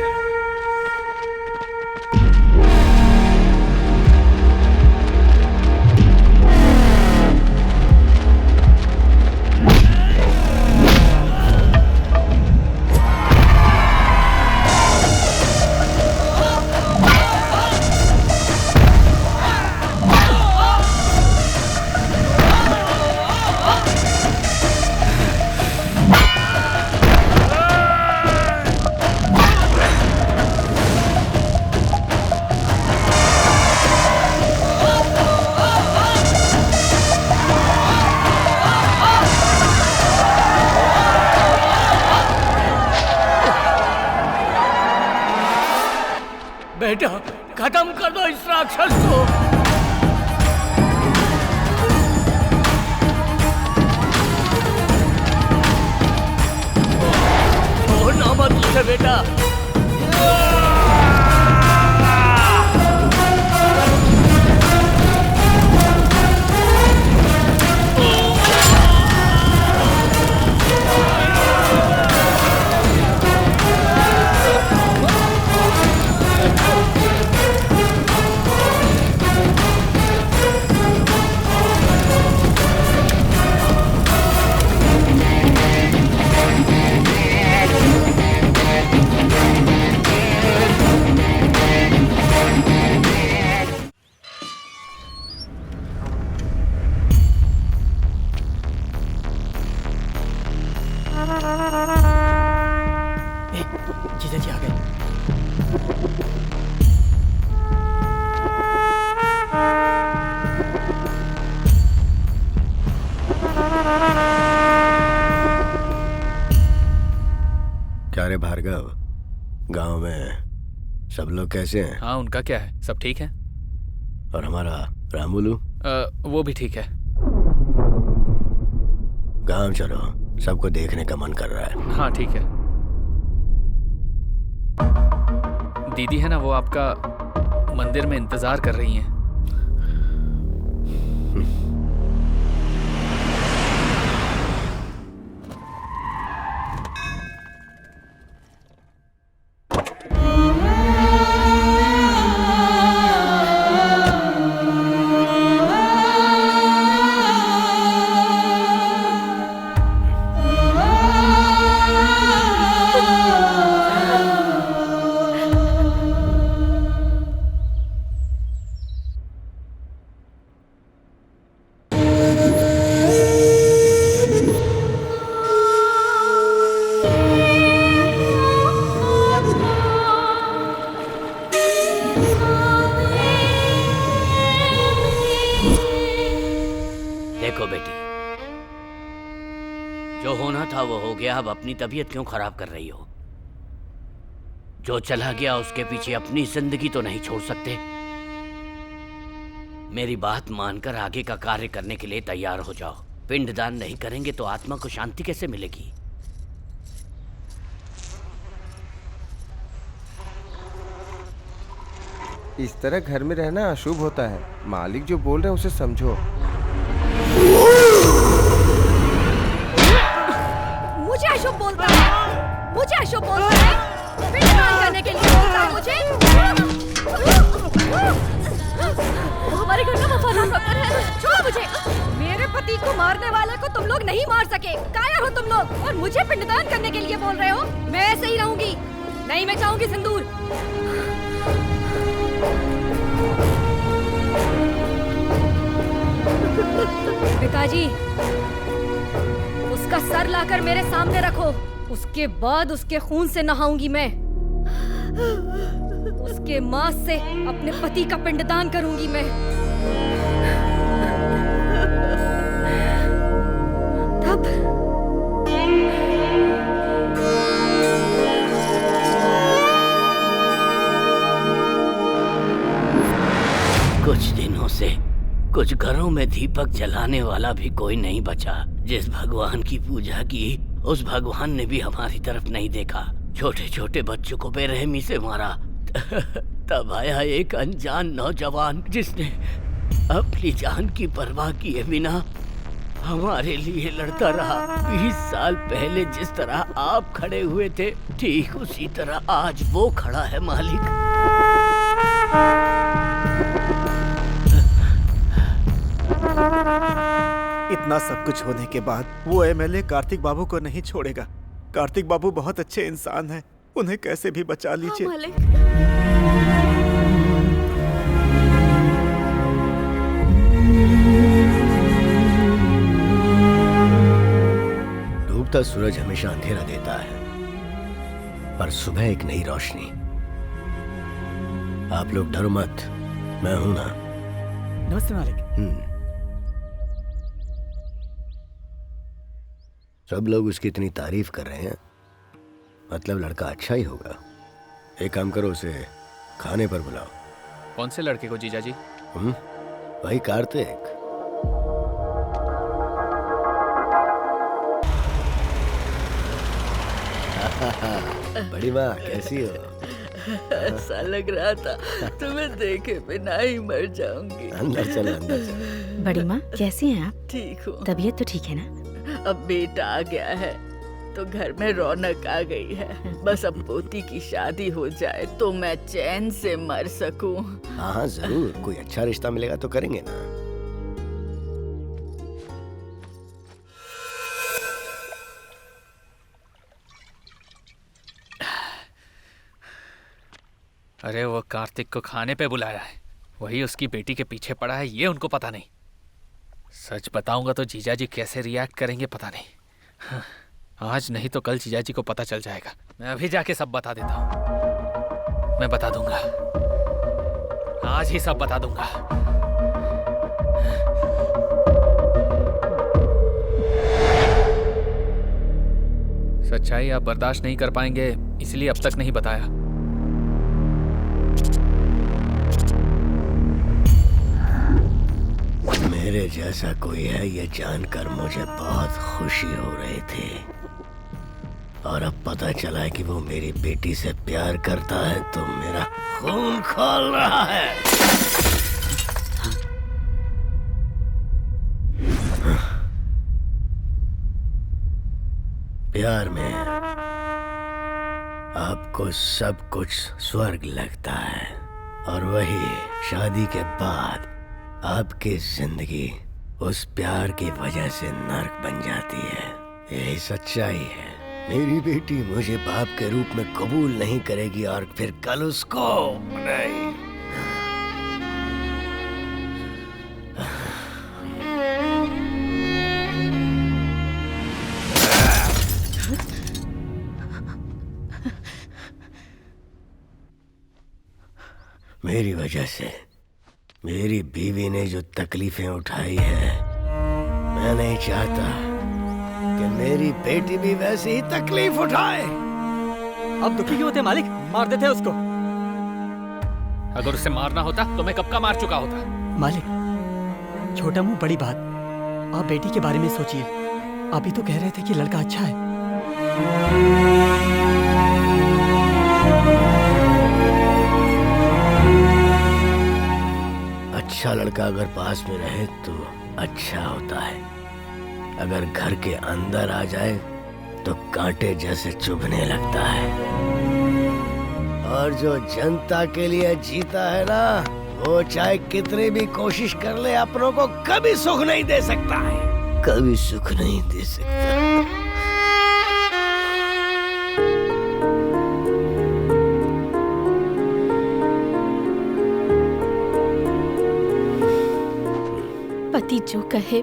बेटा खत्म कर दो इस राक्षस को। छोड़ना मत उसे बेटा। जीजा जी आ गए। क्या रे भार्गव, गांव में सब लोग कैसे हैं? हाँ, उनका क्या है, सब ठीक है। और हमारा रामुलू? वो भी ठीक है। गांव चलो, सबको देखने का मन कर रहा है। हाँ ठीक है। दीदी है ना, वो आपका मंदिर में इंतजार कर रही हैं। देखो बेटी, जो होना था वो हो गया। अब अपनी तबीयत क्यों खराब कर रही हो? जो चला गया उसके पीछे अपनी जिंदगी तो नहीं छोड़ सकते। मेरी बात मानकर आगे का कार्य करने के लिए तैयार हो जाओ। पिंडदान नहीं करेंगे तो आत्मा को शांति कैसे मिलेगी? इस तरह घर में रहना अशुभ होता है। मालिक जो बोल रहे हैं उसे समझो। मुझे अशुभ बोलता है, मुझे अशुभ बोलता है, पिंडदान करने के लिए बोलता है मुझे। वो हमारे घर का वफादार नौकर है। छोड़ो मुझे। मेरे पति को मारने वाले को तुम लोग नहीं मार सके। कायर हो तुम लोग और मुझे पिंडदान करने के लिए बोल रहे हो। मैं ऐसे ही रहूंगी, नहीं मैं चाहूंगी सिंदूर। पिताजी, उसका सर लाकर मेरे सामने रखो। उसके बाद उसके खून से नहाऊंगी मैं। उसके मांस से अपने पति का पिंडदान करूंगी मैं। तब कुछ दिनों से कुछ घरों में दीपक जलाने वाला भी कोई नहीं बचा। जिस भगवान की पूजा की उस भगवान ने भी हमारी तरफ नहीं देखा। छोटे छोटे बच्चों को बेरहमी से मारा। तब आया एक अनजान नौजवान जिसने अपनी जान की परवाह किए बिना हमारे लिए लड़ता रहा। 20 साल पहले जिस तरह आप खड़े हुए थे ठीक उसी तरह आज वो खड़ा है मालिक। इतना सब कुछ होने के बाद वो एमएलए कार्तिक बाबू को नहीं छोड़ेगा। कार्तिक बाबू बहुत अच्छे इंसान हैं, उन्हें कैसे भी बचा लीजिए। डूबता सूरज हमेशा अंधेरा देता है, पर सुबह एक नई रोशनी। आप लोग डरो मत, मैं हूं ना। नमस्ते मालिक। सब लोग उसकी इतनी तारीफ कर रहे हैं, मतलब लड़का अच्छा ही होगा। एक काम करो, उसे खाने पर बुलाओ। कौन से लड़के को जीजा जी? वही कार्तिक। बड़ी माँ कैसी हो? ऐसा लग रहा था तुम्हें देखे बिना ही मर जाऊंगी। अंदर चलो, अंदर चलो। बड़ी माँ कैसी हैं आप? ठीक हूँ। तबीयत तो ठीक है ना? अब बेटा आ गया है तो घर में रौनक आ गई है। बस अब पोती की शादी हो जाए तो मैं चैन से मर सकूं। हाँ जरूर, कोई अच्छा रिश्ता मिलेगा तो करेंगे ना। अरे वो कार्तिक को खाने पे बुलाया है, वही उसकी बेटी के पीछे पड़ा है, ये उनको पता नहीं। सच बताऊंगा तो जीजाजी कैसे रिएक्ट करेंगे पता नहीं। हाँ, आज नहीं तो कल जीजाजी को पता चल जाएगा। मैं अभी जाके सब बता देता हूँ। मैं बता दूंगा, आज ही सब बता दूंगा। सच्चाई आप बर्दाश्त नहीं कर पाएंगे, इसलिए अब तक नहीं बताया। मेरे जैसा कोई है ये जानकर मुझे बहुत खुशी हो रही थी, और अब पता चला है कि वो मेरी बेटी से प्यार करता है तो मेरा खून खौल रहा है। प्यार में आपको सब कुछ स्वर्ग लगता है, और वही शादी के बाद आपकी जिंदगी उस प्यार की वजह से नर्क बन जाती है। यही सच्चाई है। मेरी बेटी मुझे बाप के रूप में कबूल नहीं करेगी और फिर कल उसको नहीं। मेरी वजह से मेरी बीवी ने जो तकलीफें उठाई है, मैं नहीं चाहता कि मेरी बेटी भी वैसी ही तकलीफ उठाए। अब दुखी क्यों थे मालिक? मार देते उसको। अगर उसे मारना होता तो मैं कब का मार चुका होता। मालिक, छोटा मुंह बड़ी बात। आप बेटी के बारे में सोचिए। अभी तो कह रहे थे कि लड़का अच्छा है। अच्छा लड़का अगर पास में रहे तो अच्छा होता है, अगर घर के अंदर आ जाए तो कांटे जैसे चुभने लगता है। और जो जनता के लिए जीता है ना, वो चाहे कितनी भी कोशिश कर ले अपनों को कभी सुख नहीं दे सकता है, कभी सुख नहीं दे सकता। पति जो कहे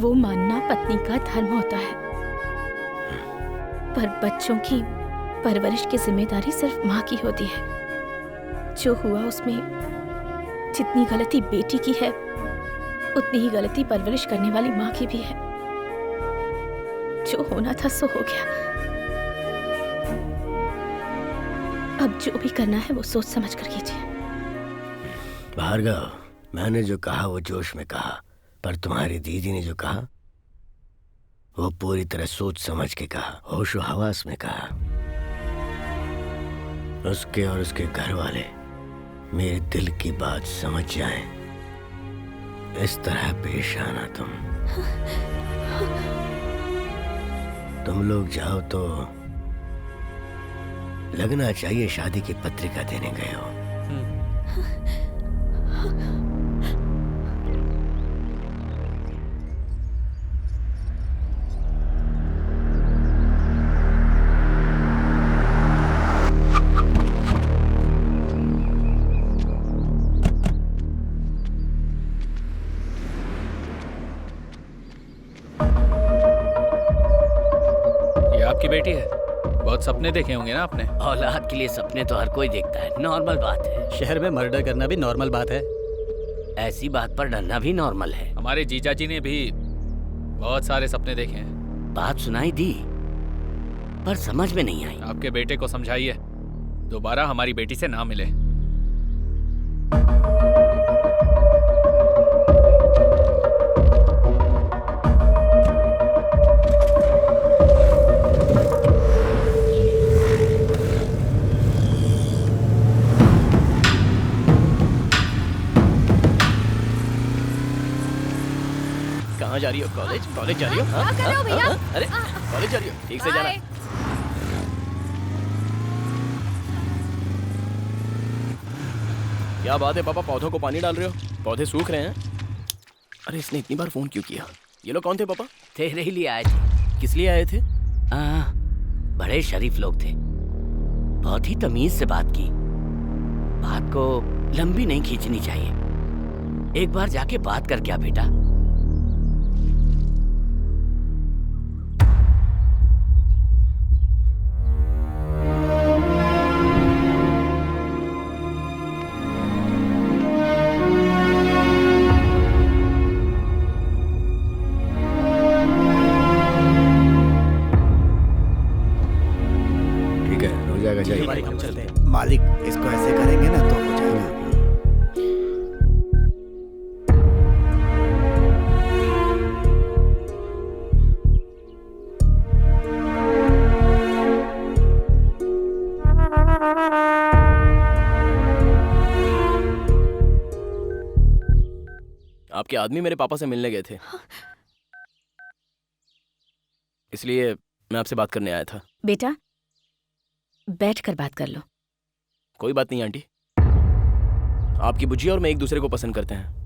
वो मानना पत्नी का धर्म होता है, पर बच्चों की परवरिश की जिम्मेदारी सिर्फ माँ की होती है। जो हुआ उसमें जितनी गलती बेटी की है उतनी ही गलती परवरिश करने वाली माँ की भी है। जो होना था सो हो गया। अब जो भी करना है वो सोच समझ कर कीजिए। भार्गव, मैंने जो कहा वो जोश में कहा, पर तुम्हारी दीदी ने जो कहा वो पूरी तरह सोच समझ के कहा, होशो हवास में कहा। उसके और उसके घर वाले मेरे दिल की बात समझ जाएं, इस तरह पेश आना तुम लोग जाओ तो लगना चाहिए शादी की पत्रिका देने गए हो। आपकी बेटी है? बहुत सपने देखे होंगे ना आपने। औलाद के लिए सपने तो हर कोई देखता है, नॉर्मल बात है। शहर में मर्डर करना भी नॉर्मल बात है। ऐसी बात पर डरना भी नॉर्मल है। हमारे जीजा जी ने भी बहुत सारे सपने देखे हैं। बात सुनाई दी पर समझ में नहीं आई। आपके बेटे को समझाइए दोबारा हमारी बेटी से ना मिले। कहाँ जा रही हो? कॉलेज? कॉलेज जा रही हो? हाँ? कर रहे हो भैया? अरे कॉलेज जा रही हो? ठीक से जाना। क्या बात है पापा, पौधों को पानी डाल रहे हो? पौधे सूख रहे हैं। अरे इसने इतनी बार फोन क्यों किया? ये लोग कौन थे पापा? तेरे ही लिए आए थे। किस लिए आए थे? बड़े शरीफ लोग थे, बहुत ही तमीज से बात की। बात को लंबी नहीं खींचनी चाहिए। एक बार जाके बात कर क्या बेटा। मालिक हम चलते हैं। मालिक इसको ऐसे करेंगे ना तो हो जाएगा। आपके आदमी मेरे पापा से मिलने गए थे, इसलिए मैं आपसे बात करने आया था। बेटा बैठकर बात कर लो। कोई बात नहीं आंटी, आपकी बुज्जी और मैं एक दूसरे को पसंद करते हैं।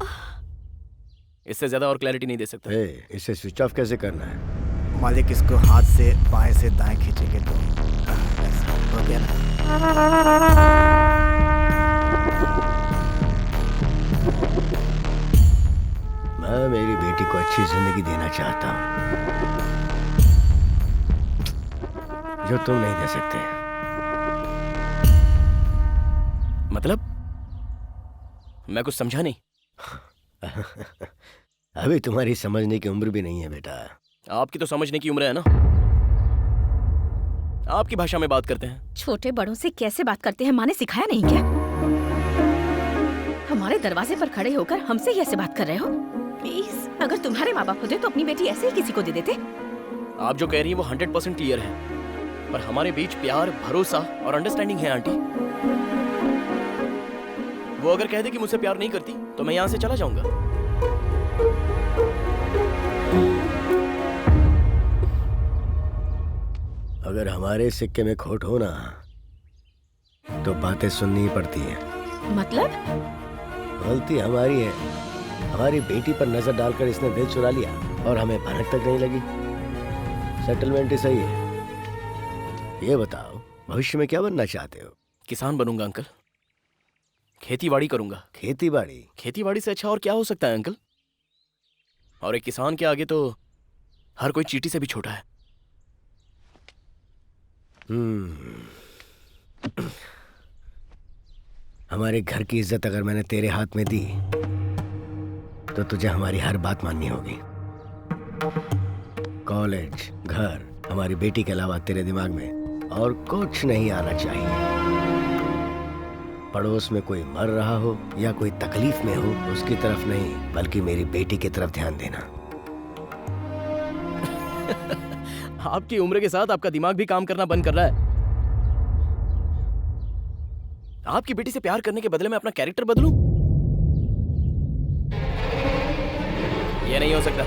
इससे ज्यादा और क्लैरिटी नहीं दे सकता। इसे स्विच ऑफ कैसे करना है? मालिक इसको हाथ से बाएं से दाएं खींचेंगे तो हो गया ना। मैं मेरी बेटी को अच्छी जिंदगी देना चाहता हूँ जो तुम नहीं दे सकते। मतलब? मैं कुछ समझा नहीं। अभी तुम्हारी समझने की उम्र भी नहीं है बेटा। आपकी तो समझने की उम्र है ना। आपकी भाषा में बात करते हैं। छोटे बड़ों से कैसे बात करते हैं माँ ने सिखाया नहीं क्या? हमारे दरवाजे पर खड़े होकर हमसे ही ऐसे बात कर रहे हो? प्लीज, अगर तुम्हारे माँ बाप होते तो अपनी बेटी ऐसे ही किसी को दे देते। आप जो कह रही हैं वो 100% क्लियर है, पर हमारे बीच प्यार, भरोसा और अंडरस्टैंडिंग है आंटी। वो अगर कह दे कि मुझसे प्यार नहीं करती तो मैं यहाँ से चला जाऊंगा। अगर हमारे सिक्के में खोट हो ना तो बातें सुननी ही पड़ती हैं। मतलब? गलती हमारी है। हमारी बेटी पर नजर डालकर इसने दिल चुरा लिया और हमें भनक तक नहीं लगी। सेटलमेंट ही सही है। ये बताओ, भविष्य में क्या बनना चाहते हो? किसान बनूंगा अंकल। खेतीबाड़ी करूंगा। खेतीबाड़ी? खेतीबाड़ी से अच्छा और क्या हो सकता है अंकल? और एक किसान के आगे तो हर कोई चींटी से भी छोटा है। हमारे घर की इज्जत अगर मैंने तेरे हाथ में दी तो तुझे हमारी हर बात माननी होगी। कॉलेज, घर, हमारी बेटी के अलावा तेरे दिमाग में और कुछ नहीं आना चाहिए। पड़ोस में कोई मर रहा हो या कोई तकलीफ में हो, उसकी तरफ नहीं बल्कि मेरी बेटी की तरफ ध्यान देना। आपकी उम्र के साथ आपका दिमाग भी काम करना बंद कर रहा है। आपकी बेटी से प्यार करने के बदले में अपना कैरेक्टर बदलूं? ये नहीं हो सकता।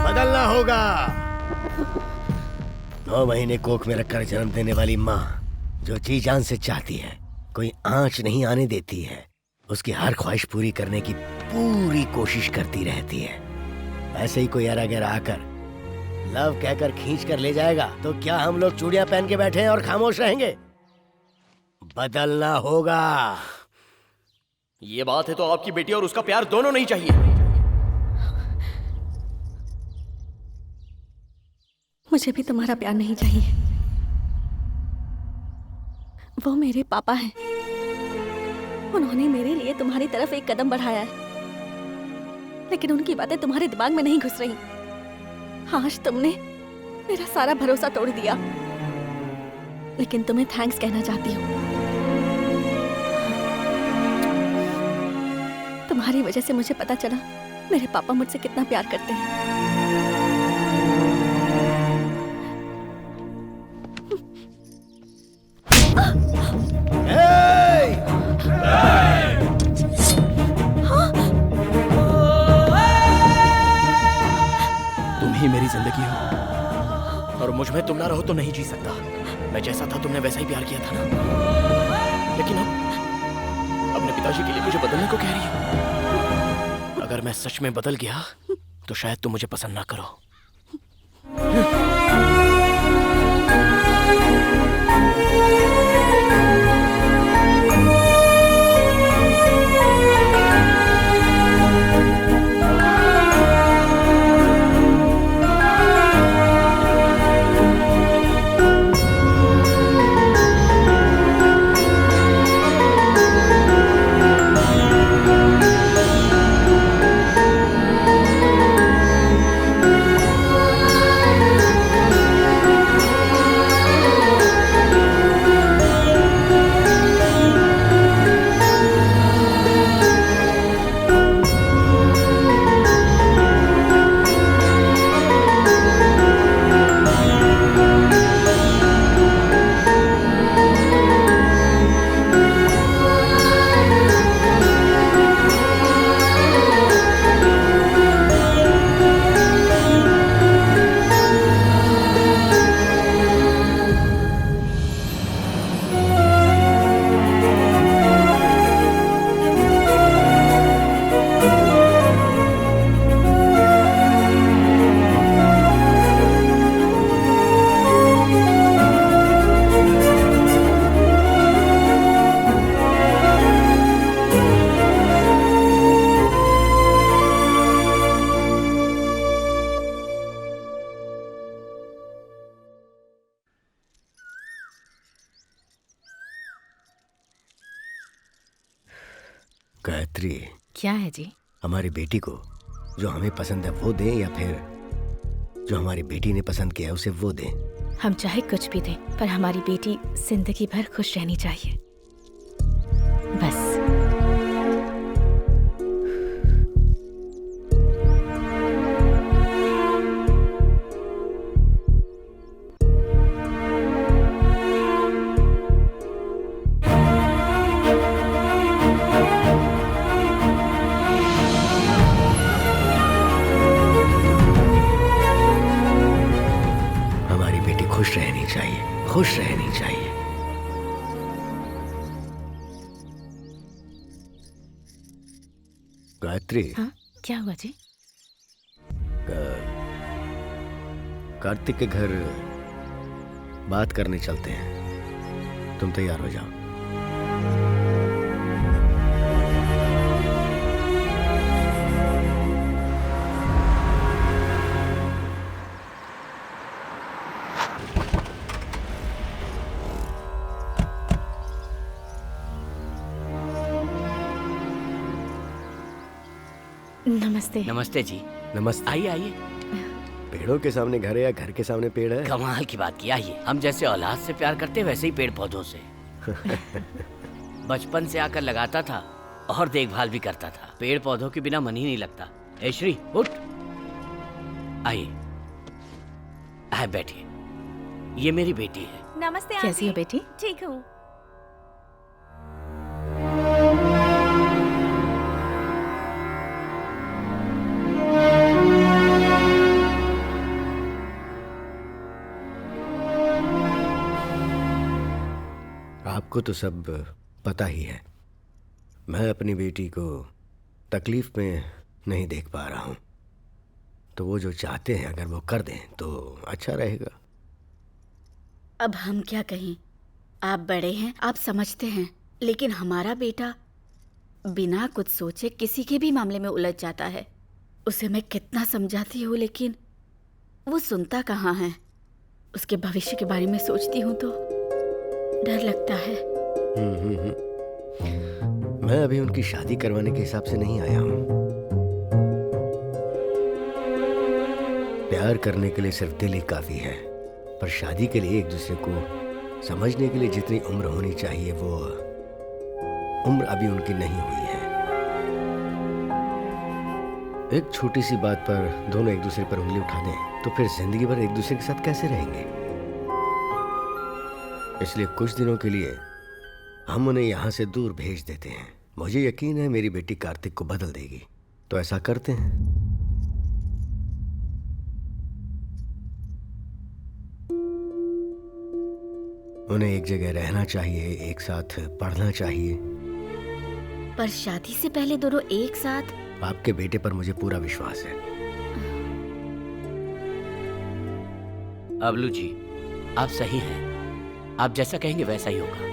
बदलना होगा। 9 महीने कोख में रखकर जन्म देने वाली माँ जो जी जान से चाहती है, कोई आंच नहीं आने देती है, उसकी हर ख्वाहिश पूरी करने की पूरी कोशिश करती रहती है। ऐसे ही कोई अरा गहरा आकर लव कहकर खींच कर ले जाएगा तो क्या हम लोग चूड़ियां पहन के बैठे हैं और खामोश रहेंगे? बदलना होगा। ये बात है तो आपकी बेटी और उसका प्यार दोनों नहीं चाहिए। मुझे भी तुम्हारा प्यार नहीं चाहिए। वो मेरे पापा हैं। उन्होंने मेरे लिए तुम्हारी तरफ एक कदम बढ़ाया है, लेकिन उनकी बातें तुम्हारे दिमाग में नहीं घुस रही। आज तुमने मेरा सारा भरोसा तोड़ दिया, लेकिन तुम्हें थैंक्स कहना चाहती हूँ। तुम्हारी वजह से मुझे पता चला मेरे पापा मुझसे कितना प्यार करते हैं। तुम ही मेरी जिंदगी हो और मुझ में तुम ना रहो तो नहीं जी सकता। मैं जैसा था तुमने वैसा ही प्यार किया था ना, लेकिन अब अपने पिताजी के लिए मुझे बदलने को कह रही हो। अगर मैं सच में बदल गया तो शायद तुम मुझे पसंद ना करो। गायत्री, क्या है जी? हमारी बेटी को जो हमें पसंद है वो दें या फिर जो हमारी बेटी ने पसंद किया है उसे वो दें? हम चाहे कुछ भी दें, पर हमारी बेटी जिंदगी भर खुश रहनी चाहिए, बस। खुश रहनी चाहिए, खुश रहनी चाहिए। गायत्री। हाँ, क्या हुआ जी? कार्तिक के घर बात करने चलते हैं, तुम तैयार हो जाओ। नमस्ते। नमस्ते जी। नमस्ते। आइए आइए। पेड़ों के सामने घर है या घर के सामने पेड़ है? कमाल की बात की। आइए, हम जैसे औलाद से प्यार करते हैं वैसे ही पेड़ पौधों से। बचपन से आकर लगाता था और देखभाल भी करता था। पेड़ पौधों के बिना मन ही नहीं लगता। ए श्री, उठ। आइए, आए बैठिए। ये मेरी बेटी है। नमस्ते। कैसी हो बेटी? ठीक हूँ। आपको तो सब पता ही है। मैं अपनी बेटी को तकलीफ में नहीं देख पा रहा हूँ, तो वो जो चाहते हैं अगर वो कर दें तो अच्छा रहेगा। अब हम क्या कहें? आप बड़े हैं, आप समझते हैं, लेकिन हमारा बेटा बिना कुछ सोचे किसी के भी मामले में उलझ जाता है। उसे मैं कितना समझाती हूँ, लेकिन वो सुनता कहाँ है। उसके भविष्य के बारे में सोचती हूँ तो डर लगता है। मैं अभी उनकी शादी करवाने के हिसाब से नहीं आया हूँ। प्यार करने के लिए सिर्फ दिल ही काफी है, पर शादी के लिए एक दूसरे को समझने के लिए जितनी उम्र होनी चाहिए वो उम्र अभी उनकी नहीं हुई है। एक छोटी सी बात पर दोनों एक दूसरे पर उंगली उठा दें तो फिर जिंदगी भर एक दूसरे के साथ कैसे रहेंगे? इसलिए कुछ दिनों के लिए हम उन्हें यहाँ से दूर भेज देते हैं। मुझे यकीन है मेरी बेटी कार्तिक को बदल देगी, तो ऐसा करते हैं। उन्हें एक जगह रहना चाहिए, एक साथ पढ़ना चाहिए। पर शादी से पहले दोनों एक साथ? आपके बेटे पर मुझे पूरा विश्वास है। अबलू जी, आप सही हैं। आप जैसा कहेंगे वैसा ही होगा।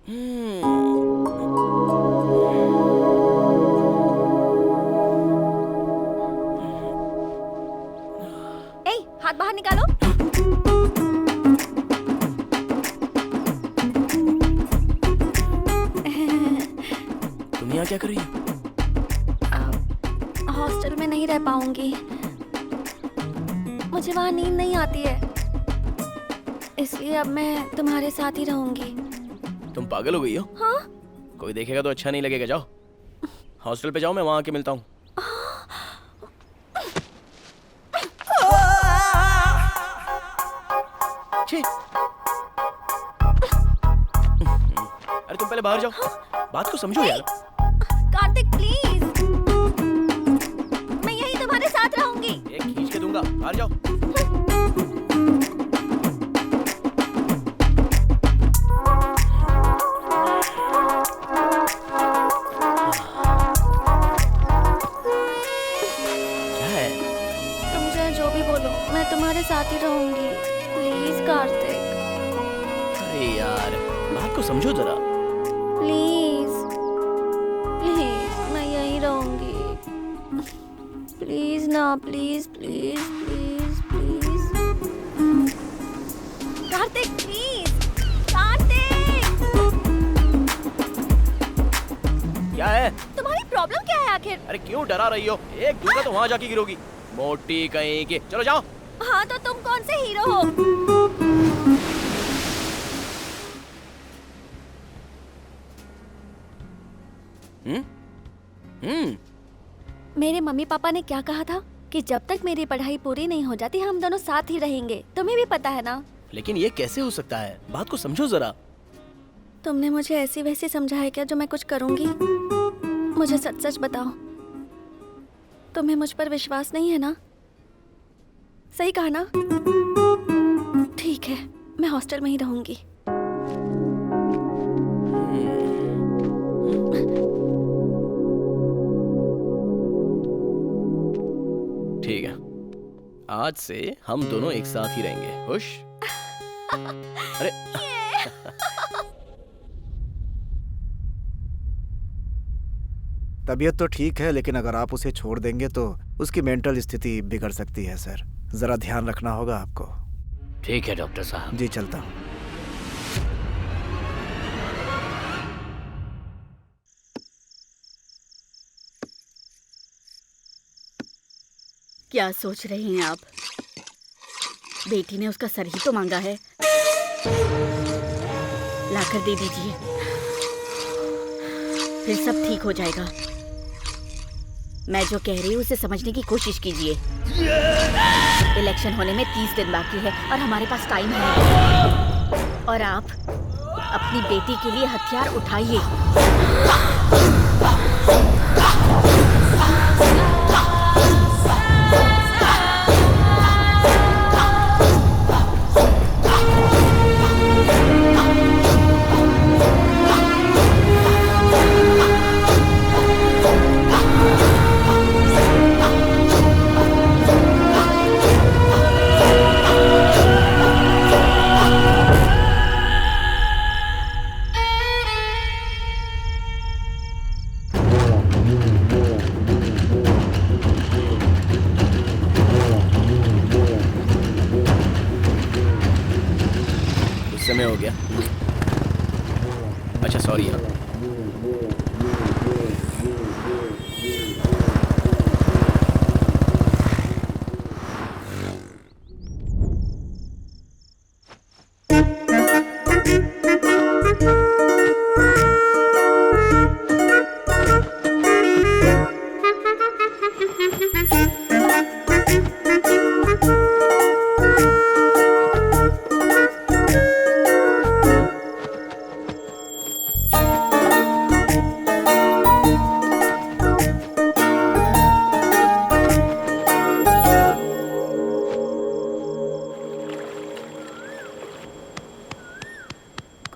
ए, हाथ बाहर निकालो। तुम यहाँ क्या कर रही हो? हॉस्टल में नहीं रह पाऊंगी, मुझे वहाँ नींद नहीं आती है, इसलिए अब मैं तुम्हारे साथ ही रहूंगी। तुम पागल हो गई हो? हाँ? कोई देखेगा तो अच्छा नहीं लगेगा। जाओ हॉस्टल पे जाओ, मैं वहाँ आके मिलता हूँ। अरे तुम पहले बाहर जाओ, बात को समझो यार। कार्तिक प्लीज, मैं यही तुम्हारे साथ रहूंगी। एक खींच के दूंगा, बाहर जाओ। क्या है? तुम चाहे जो भी बोलो, मैं तुम्हारे साथ ही रहूंगी। प्लीज कार्तिक। अरे यार बात को समझो जरा। प्लीज प्लीज, मैं यहीं रहूंगी। प्लीज ना, please please please please. Kartik please, Kartik. क्या है? तुम्हारी प्रॉब्लम क्या है आखिर? अरे क्यों डरा रही हो? एक दूंगा तो वहाँ जाके गिरोगी, मोटी कहीं की। चलो जाओ। हाँ तो तुम कौन से हीरो हो? मेरे मम्मी पापा ने क्या कहा था कि जब तक मेरी पढ़ाई पूरी नहीं हो जाती हम दोनों साथ ही रहेंगे। तुम्हें भी पता है ना? लेकिन ये कैसे हो सकता है? बात को समझो जरा। तुमने मुझे ऐसी वैसी समझा है क्या जो मैं कुछ करूंगी? मुझे सच सच बताओ, तुम्हें मुझ पर विश्वास नहीं है ना? सही कहा ना? ठीक है, मैं हॉस्टल में ही रहूंगी। ठीक है, आज से हम दोनों एक साथ ही रहेंगे। खुश? अरे तबीयत तो ठीक है, लेकिन अगर आप उसे छोड़ देंगे तो उसकी मेंटल स्थिति बिगड़ सकती है सर। जरा ध्यान रखना होगा आपको। ठीक है डॉक्टर साहब। जी चलता हूँ। क्या सोच रही हैं आप? बेटी ने उसका सर ही तो मांगा है, लाकर दे दीजिए, फिर सब ठीक हो जाएगा। मैं जो कह रही हूँ उसे समझने की कोशिश कीजिए। इलेक्शन होने में 30 दिन बाकी है और हमारे पास टाइम है, और आप अपनी बेटी के लिए हथियार उठाइए। समय हो गया। अच्छा sorry.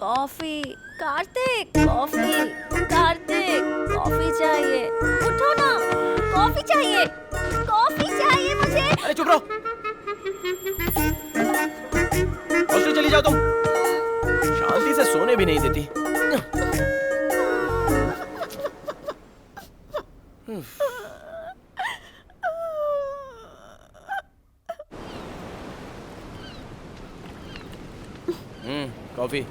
Coffee Kartik, coffee Kartik, coffee चाहिए। उठो ना, कॉफी चाहिए, कॉफी चाहिए मुझे। अरे चुप रहो, हॉस्टल चली जाओ तुम। शांति से सोने भी नहीं देती। कॉफी।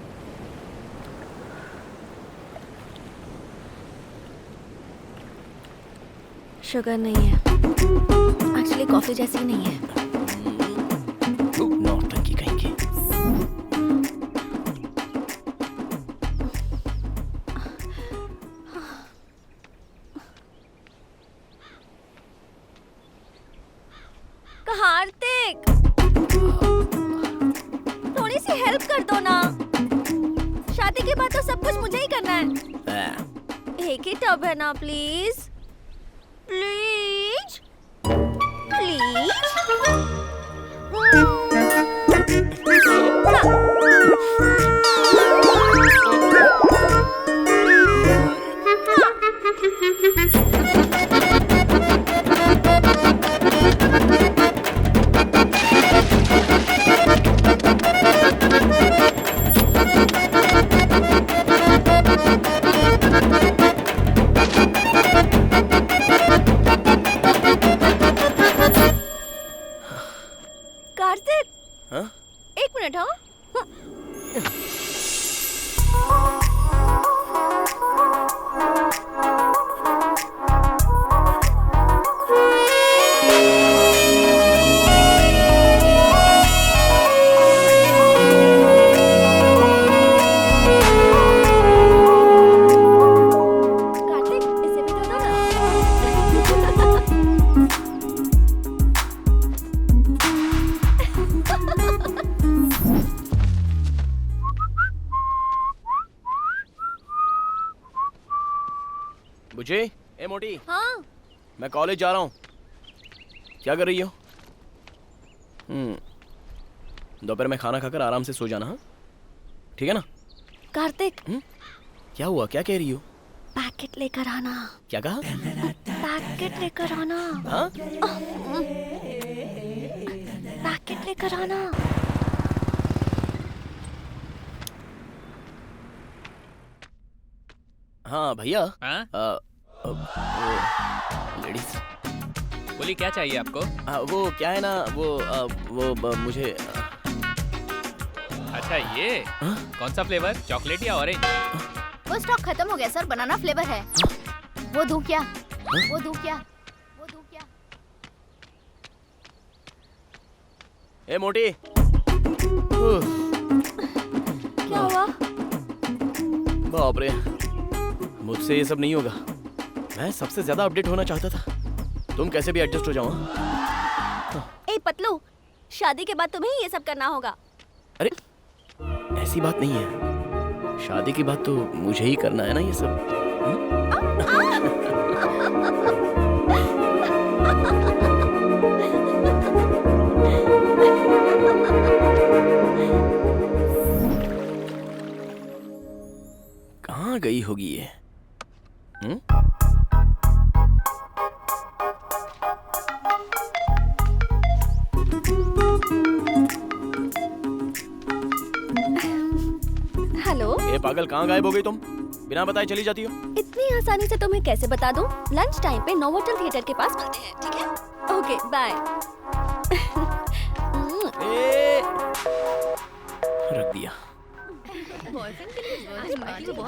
शुगर नहीं है, एक्चुअली कॉफी जैसी नहीं है। नौटंकी कहीं की। कार्तिक, थोड़ी सी हेल्प कर दो ना। शादी के बाद तो सब कुछ मुझे ही करना है। एक ही टब है ना, प्लीज प्लीज प्लीज। कार्तिक, हाँ? एक मिनट। हाँ, कार्तिक, इसे भी तो दो ना। बुझे? ए मोटी, हाँ, मैं कॉलेज जा रहा हूँ। क्या कर रही हो? दोपहर में खाना खाकर आराम से सो जाना। हाँ, ठीक है ना? कार्तिक, क्या हुआ? क्या कह रही हो? पैकेट लेकर आना। क्या कहा? पैकेट लेकर आना। हाँ? पैकेट लेकर आना। हाँ भैया। हाँ? लेडीज बोली क्या चाहिए आपको? वो क्या है ना, वो मुझे अच्छा ये कौन सा फ्लेवर, चॉकलेट या ऑरेंज? वो स्टॉक खत्म हो गया सर, बनाना फ्लेवर है। वो दूं क्या? वो दूं क्या? वो दूं क्या? ए मोटी, क्या हुआ? बाप रे, मुझसे ये सब नहीं होगा। मैं सबसे ज्यादा अपडेट होना चाहता था। तुम कैसे भी एडजस्ट हो जाओ। ए पतलू, शादी के बाद तुम्हें ये सब करना होगा। अरे ऐसी बात नहीं है, शादी के बाद तो मुझे ही करना है ना ये सब। कहाँ गई होगी ये? हेलो। ए पागल, कहाँ गायब हो गई तुम? बिना बताए चली जाती हो। इतनी आसानी से तुम्हें कैसे बता दूं? लंच टाइम पे नोवोटेल थिएटर के पास मिलते हैं, ठीक है? Okay, bye. रख दिया।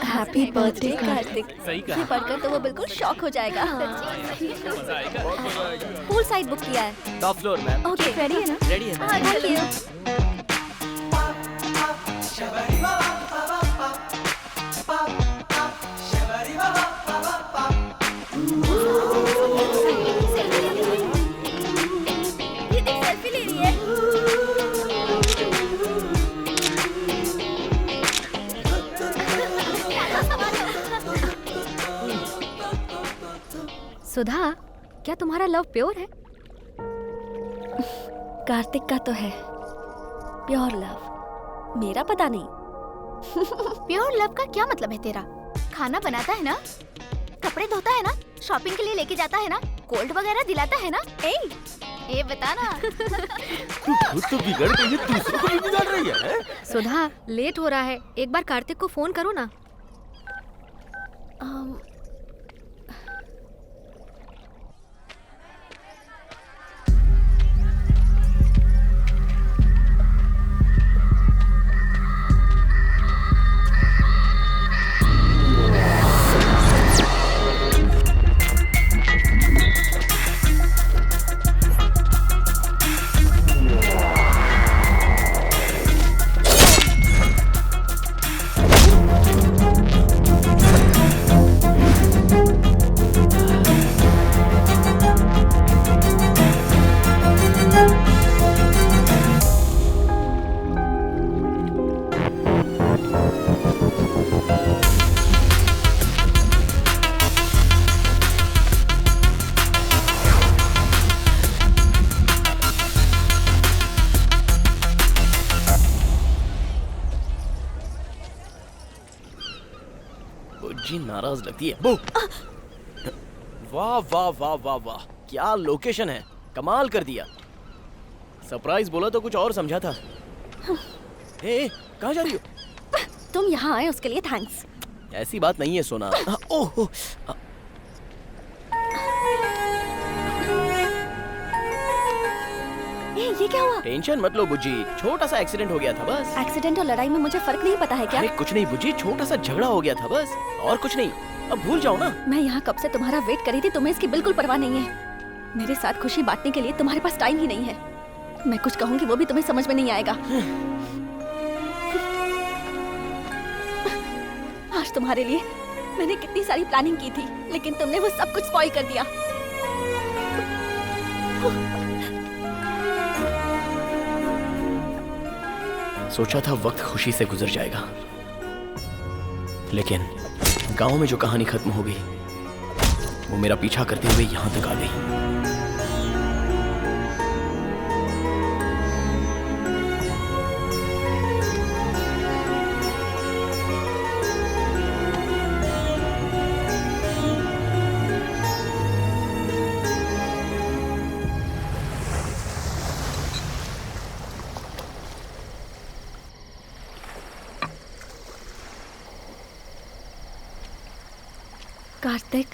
Happy birthday Kartik. सही कहा। ये पढ़कर तो वो बिल्कुल शॉक हो जाएगा। मजा आएगा। पूल साइड बुक किया है। Top floor ma'am. Okay, ready है ना? रेडी है। Thank you. सेल्फी ले रही है। सुधा, क्या तुम्हारा लव प्योर है? कार्तिक का तो है प्योर लव, मेरा पता नहीं। प्योर लव का क्या मतलब है तेरा? खाना बनाता है ना, कपड़े धोता है ना, शॉपिंग के लिए लेके जाता है ना, कोल्ड वगैरह दिलाता है ना? ए बता ना। तू खुद तो बिगड़ गई है, दूसरों को भी बिगाड़ रही है। सुधा, लेट हो रहा है, एक बार कार्तिक को फोन करो ना। बुज्जी नाराज लगती है। बू। वाह वाह वाह वाह वाह, क्या लोकेशन है, कमाल कर दिया। सरप्राइज बोला तो कुछ और समझा था। ए, कहाँ जा रही हो? तुम यहाँ आए उसके लिए थैंक्स। ऐसी बात नहीं है सोना। ओह, ये क्या हुआ? टेंशन मत लो बुज्जी, छोटा सा एक्सीडेंट हो गया था बस। एक्सीडेंट और लड़ाई में मुझे फर्क नहीं पता है क्या? अरे कुछ नहीं बुज्जी, छोटा सा झगड़ा हो गया था बस, और कुछ नहीं। अब भूल जाओ ना। मैं यहाँ कब से तुम्हारा वेट करी थी, तुम्हें इसकी बिल्कुल परवाह नहीं है। मेरे साथ खुशी बांटने के लिए तुम्हारे पास टाइम ही नहीं है। मैं कुछ कहूँगी वो भी तुम्हें समझ में नहीं आएगा। आज तुम्हारे लिए मैंने कितनी सारी प्लानिंग की थी, लेकिन तुमने वो सब कुछ स्पॉइल कर दिया। सोचा था वक्त खुशी से गुजर जाएगा, लेकिन गांव में जो कहानी खत्म हो गई वो मेरा पीछा करते हुए यहां तक आ गई। Kartik,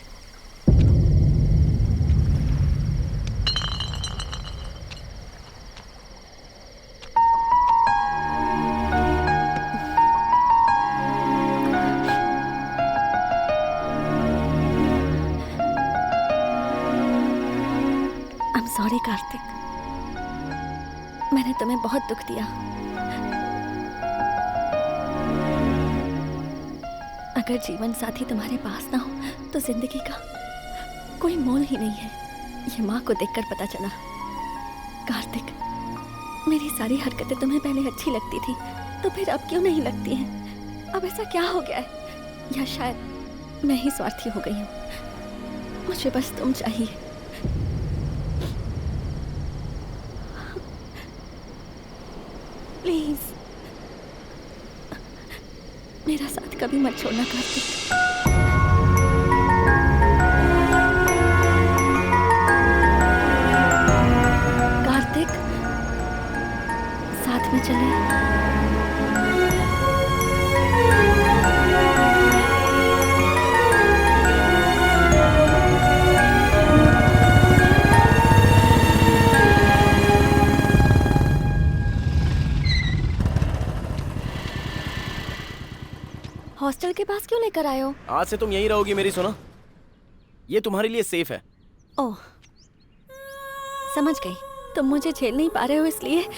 I am sorry Kartik, मैंने तुम्हें बहुत दुख दिया। अगर जीवन साथी तुम्हारे पास ना हो तो जिंदगी का कोई मोल ही नहीं है, ये माँ को देखकर पता चला। कार्तिक, मेरी सारी हरकतें तुम्हें पहले अच्छी लगती थी, तो फिर अब क्यों नहीं लगती हैं? अब ऐसा क्या हो गया है? या शायद मैं ही स्वार्थी हो गई हूँ। मुझे बस तुम चाहिए। प्लीज मेरा साथ कभी मत छोड़ना कार्तिक। कार्तिक, साथ में चले। हॉस्टल के पास क्यों लेकर आए हो? आज से तुम यहीं रहोगी मेरी सोना, ये तुम्हारे लिए सेफ है। ओह, समझ गई। तुम मुझे झेल नहीं पा रहे हो इसलिए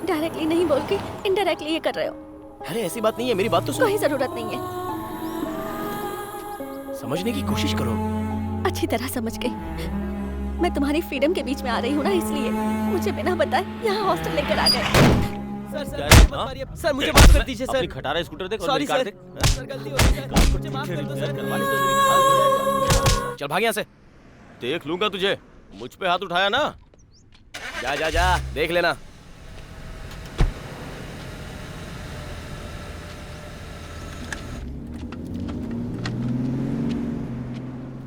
डायरेक्टली नहीं बोल के इनडायरेक्टली ये कर रहे हो। अरे ऐसी बात नहीं है, मेरी बात तो सुनो। कोई जरूरत नहीं है, समझने की कोशिश करो। अच्छी तरह समझ गई। मैं तुम्हारी फ्रीडम के बीच में आ रही हूँ ना, इसलिए मुझे बिना बताए यहाँ हॉस्टल लेकर आ गए। सर मुझे माफ कर दीजिए सर। अपनी खटारा स्कूटर देख। सॉरी सर, गलती हो गई सर, मुझे माफ कर दो सर। चल भाग यहाँ से। देख लूंगा तुझे, मुझ पे हाथ उठाया ना। जा जा जा, देख लेना।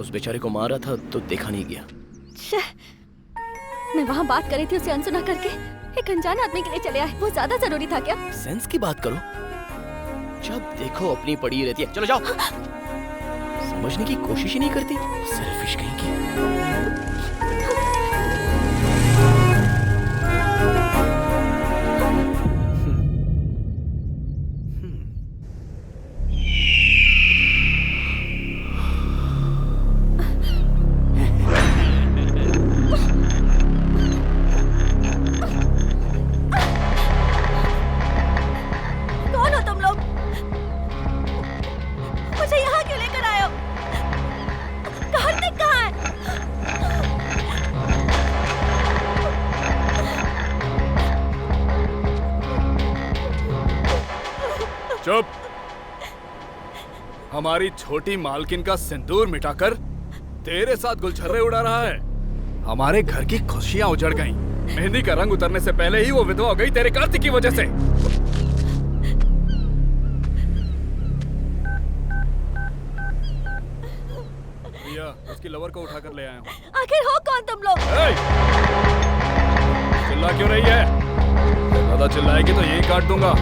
उस बेचारे को मारा था तो देखा नहीं गया। मैं वहाँ बात कर रही थी, उसे अनसुना करके एक अनजान आदमी के लिए चले आए। वो ज्यादा जरूरी था क्या? सेंस की बात करो, जब देखो अपनी पड़ी रहती है। चलो जाओ। समझने की कोशिश ही नहीं करती, सेल्फिश कहीं की। चुप। हमारी छोटी मालकिन का सिंदूर मिटाकर तेरे साथ गुलछर्रे उड़ा रहा है। हमारे घर की खुशियां उजड़ गईं। मेहंदी का रंग उतरने से पहले ही वो विधवा हो गई तेरे कार्तिक की वजह से। भैया उसकी लवर को उठाकर ले आया हूँ। आखिर हो कौन तुम लोग? चिल्ला क्यों रही है? ज्यादा चिल्लाएगी तो यही काट दूंगा।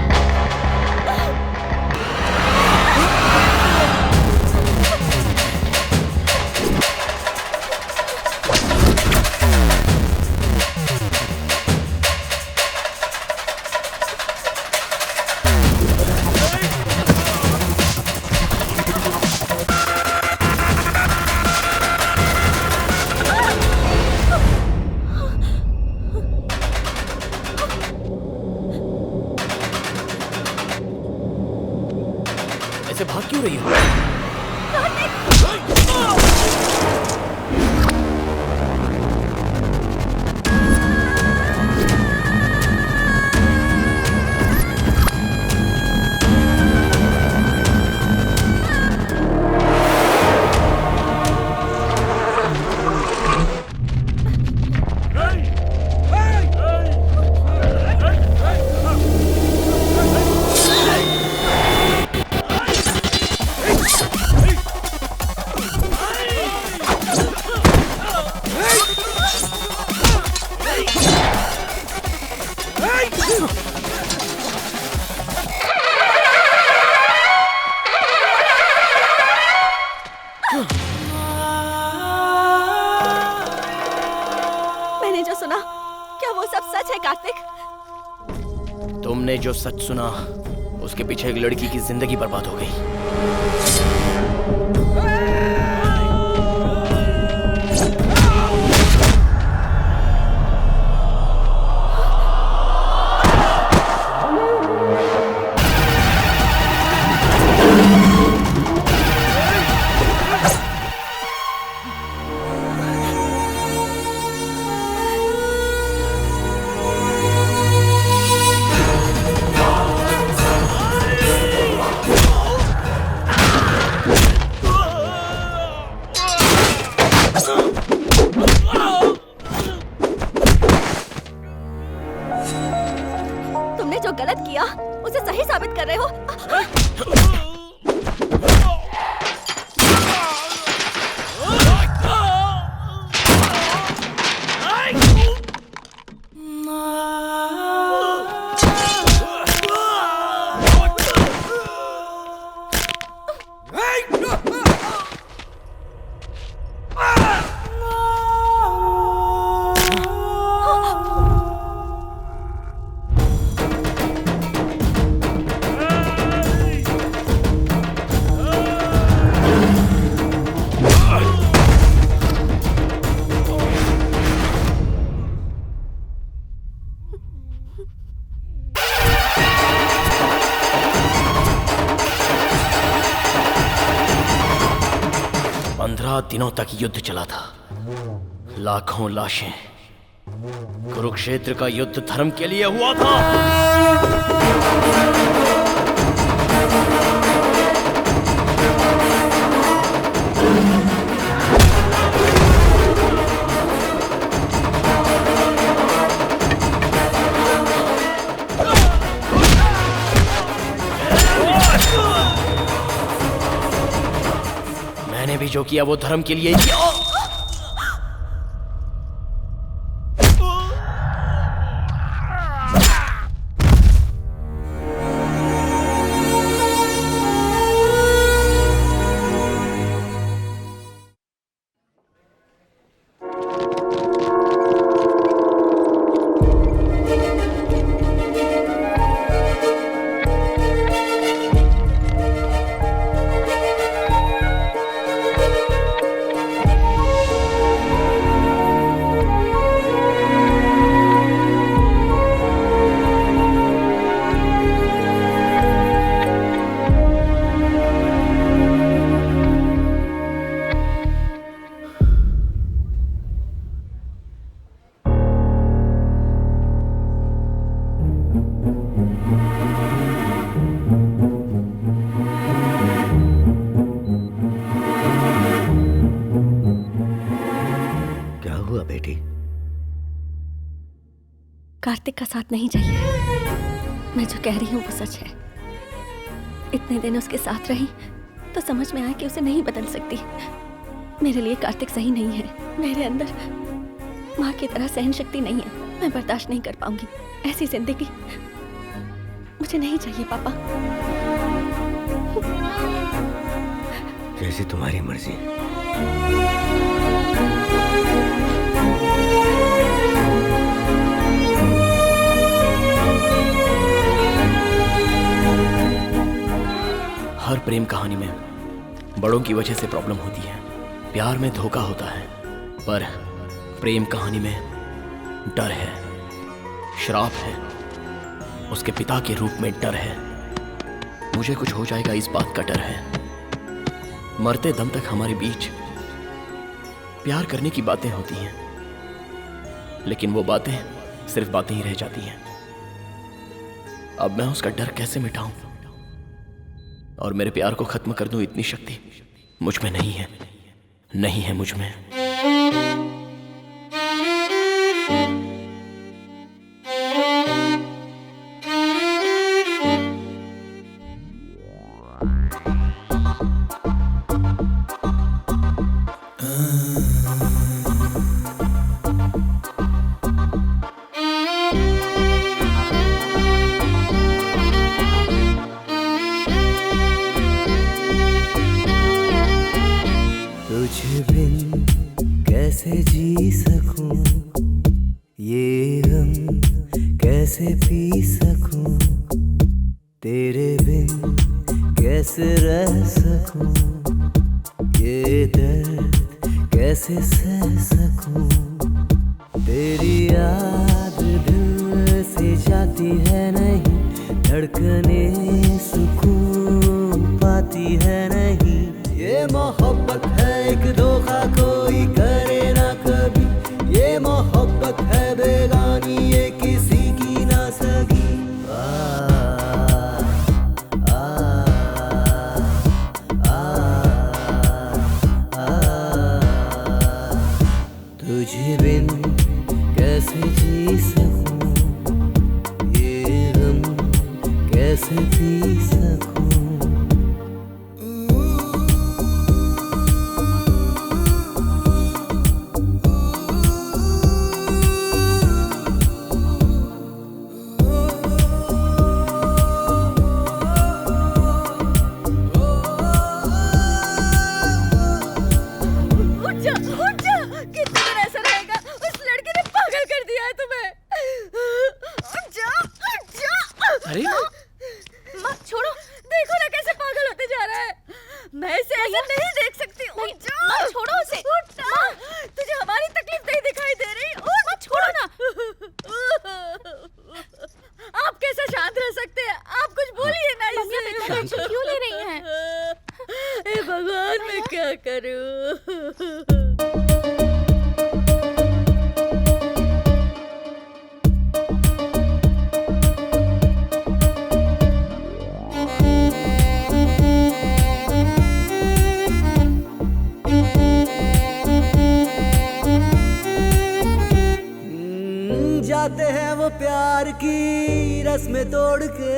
ऐसे भाग क्यों रही हो? मैंने जो सुना, क्या वो सब सच है कार्तिक? तुमने जो सच सुना उसके पीछे एक लड़की की जिंदगी बर्बाद हो गई। तुमने जो गलत किया उसे सही साबित कर रहे हो। दिनों तक युद्ध चला था। लाखों लाशें। कुरुक्षेत्र का युद्ध धर्म के लिए हुआ था। मैंने भी जो किया वो धर्म के लिए किया। कार्तिक का साथ नहीं चाहिए। मैं जो कह रही हूँ वो सच है। इतने दिन उसके साथ रही तो समझ में आया कि उसे नहीं बदल सकती। मेरे लिए कार्तिक सही नहीं है। मेरे अंदर माँ की तरह सहन शक्ति नहीं है। मैं बर्दाश्त नहीं कर पाऊंगी ऐसी जिंदगी। मुझे नहीं चाहिए पापा। जैसी तुम्हारी मर्जी। हर प्रेम कहानी में बड़ों की वजह से प्रॉब्लम होती है। प्यार में धोखा होता है, पर प्रेम कहानी में डर है, श्राप है, उसके पिता के रूप में डर है। मुझे कुछ हो जाएगा इस बात का डर है। मरते दम तक हमारे बीच प्यार करने की बातें होती हैं, लेकिन वो बातें सिर्फ बातें ही रह जाती हैं। अब मैं उसका डर कैसे मिटाऊं और मेरे प्यार को खत्म कर दूं, इतनी शक्ति मुझ में नहीं है, नहीं है मुझ में। तुझ बिन कैसे जी सकूं, ये गम कैसे पी सकूं, तेरे बिन कैसे रह सकूं, ये दर्द कैसे सह सकूं। तेरी याद दिल से जाती है नहीं, धड़कने सुकून पाती है नहीं। ये मोहब्बत है एक धोखा कोई करे ना कभी, ये मोहब्बत है बेगानी ये किसी की ना सगी। तुझे बिन कैसे जी सकूं, ये गम कैसे पी सकूं। जाते हैं वो प्यार की रस्में तोड़ के,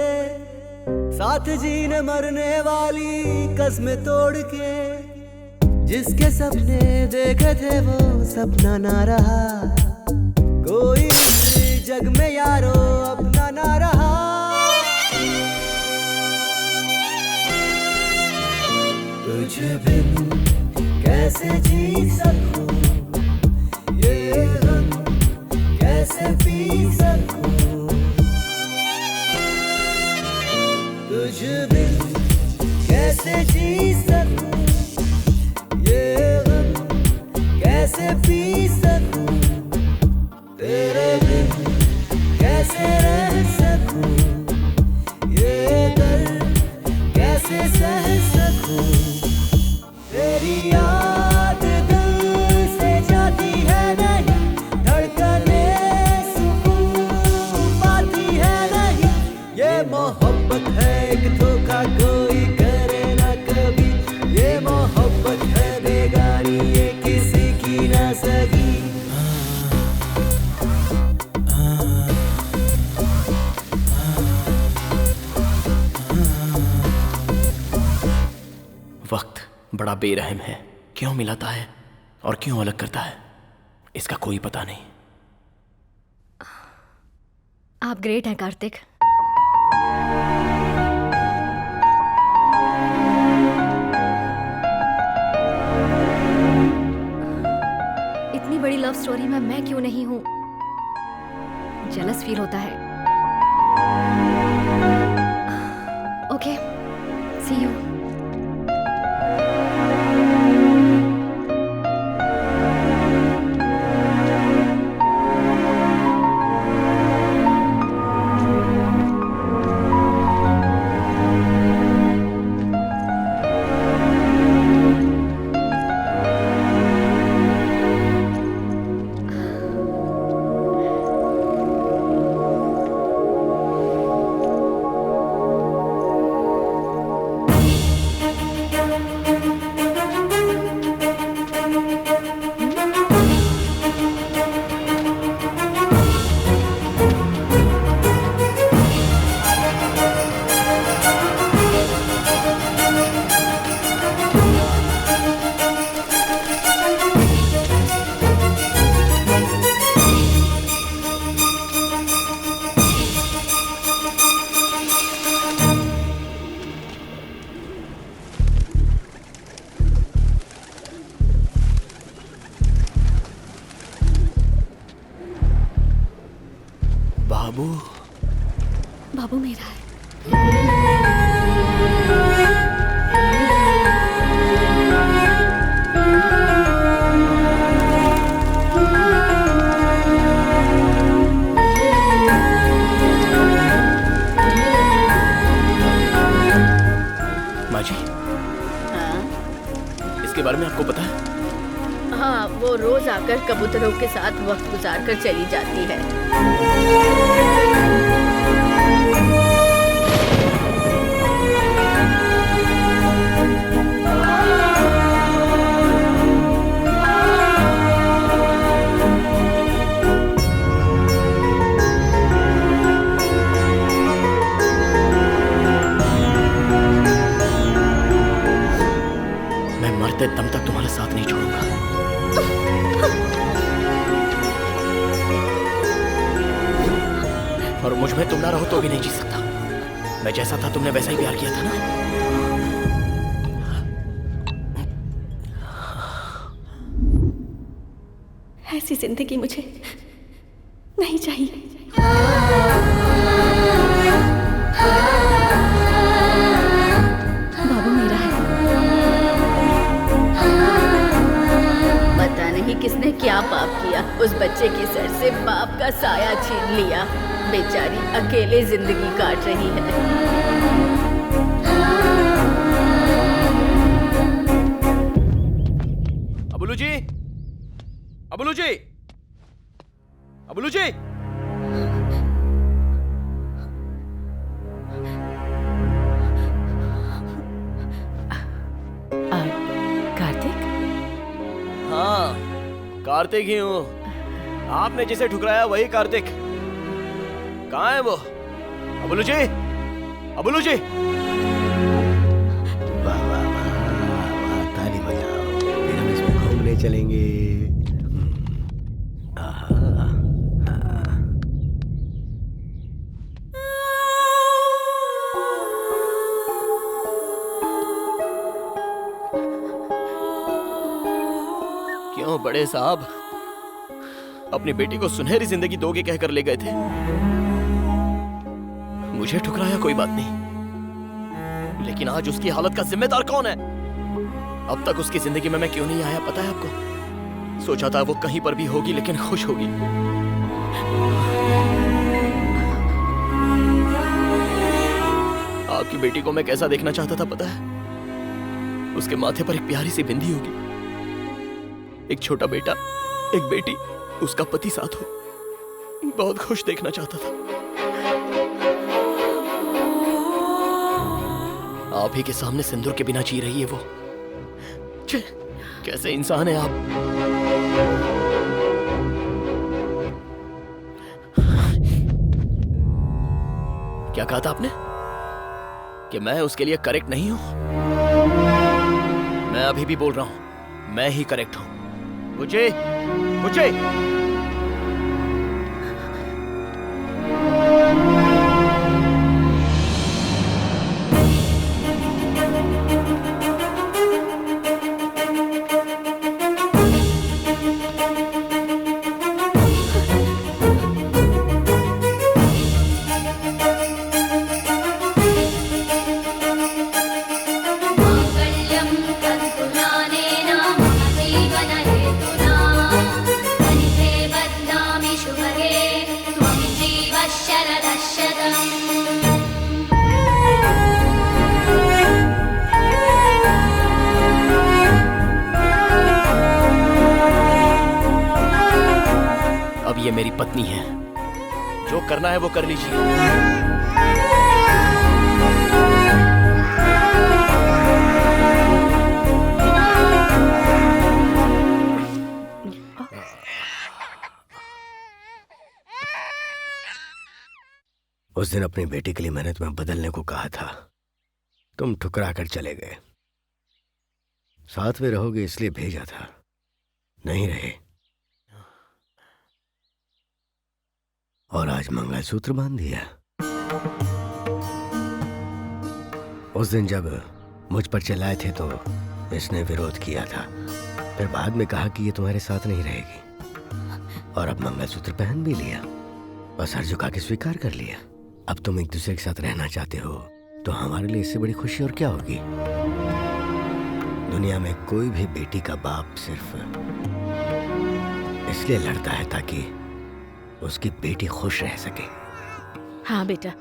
साथ जीने मरने वाली कस्में तोड़ के। जिसके सपने देखे थे वो सपना ना रहा, कोई इस जग में यारो अपना ना रहा। तुझे बिन कैसे जी सकूं, ये गम कैसे पी सकूं। तुझे बिन कैसे जी सकूं, ये गम कैसे पी सकूं। तेरे बिन कैसे रह सकूं, ये दर्द कैसे सह सकूं। तेरी याद दिल से जाती है नहीं, धड़कने सुकून पाती है नहीं। ये मोहब्बत है एक धोखा कोई करे ना कभी, ये मोहब्बत है बेगानी ये किसी की ना सगी। वक्त बड़ा बेरहम है, क्यों मिलाता है और क्यों अलग करता है इसका कोई पता नहीं। आप ग्रेट हैं कार्तिक। इतनी बड़ी लव स्टोरी में मैं क्यों नहीं हूं? जेलस फील होता है। Okay, C you. बाबू मेरा है। माँ जी, हाँ इसके बारे में आपको पता है? हाँ, वो रोज आकर कबूतरों के साथ वक्त गुजार कर चली जाती है। मैं मरते दम तक तुम्हारा साथ नहीं छोड़ूंगा। और मुझ में तुम ना रहो तो भी नहीं जी सकता। मैं जैसा था तुमने वैसा ही प्यार किया था ना। ऐसी जिंदगी मुझे नहीं चाहिए। बाबू मेरा है। पता नहीं किसने क्या पाप किया, उस बच्चे के सर से बाप का साया छीन लिया। बेचारी अकेले जिंदगी काट रही है। अबुलू जी, अबुलू जी, अबुलू जी। कार्तिक? हाँ, कार्तिक ही हूँ। आपने जिसे ठुकराया वही कार्तिक। कहाँ है वो? अबुलू जी, अबुलू जी। वाह वाह वाह वाह, ताली बजाओ। फिर हम इसमें घूमने चलेंगे। क्यों बड़े साहब अपनी बेटी को सुनहरी जिंदगी दोगे कहकर ले गए थे? मुझे ठुकराया कोई बात नहीं, लेकिन आज उसकी हालत का जिम्मेदार कौन है? अब तक उसकी जिंदगी में मैं क्यों नहीं आया पता है आपको? सोचा था वो कहीं पर भी होगी लेकिन खुश होगी। आपकी बेटी को मैं कैसा देखना चाहता था पता है? उसके माथे पर एक प्यारी सी बिंदी होगी, एक छोटा बेटा, एक बेटी, उसका पति साथ हो। बहुत खुश देखना चाहता था। आप ही के सामने सिंदूर के बिना जी रही है वो। छे, कैसे इंसान है आप? क्या कहा था आपने? कि मैं उसके लिए करेक्ट नहीं हूं? मैं अभी भी बोल रहा हूं, मैं ही करेक्ट हूं। बुचे, बुचे। अब ये मेरी पत्नी है, जो करना है वो कर लीजिए। उस दिन अपनी बेटी के लिए मैंने तुम्हें बदलने को कहा था, तुम ठुकरा कर चले गए। साथ में रहोगे इसलिए भेजा था, नहीं रहे। और आज मंगलसूत्र बांध दिया। उस दिन जब मुझ पर चिल्लाए थे तो इसने विरोध किया था, फिर बाद में कहा कि ये तुम्हारे साथ नहीं रहेगी, और अब मंगलसूत्र पहन भी लिया और सर झुका के स्वीकार कर लिया। अब तुम एक दूसरे के साथ रहना चाहते हो तो हमारे लिए इससे बड़ी खुशी और क्या होगी। दुनिया में कोई भी बेटी का बाप सिर्फ इसलिए लड़ता है ताकि उसकी बेटी खुश रह सके। हाँ बेटा,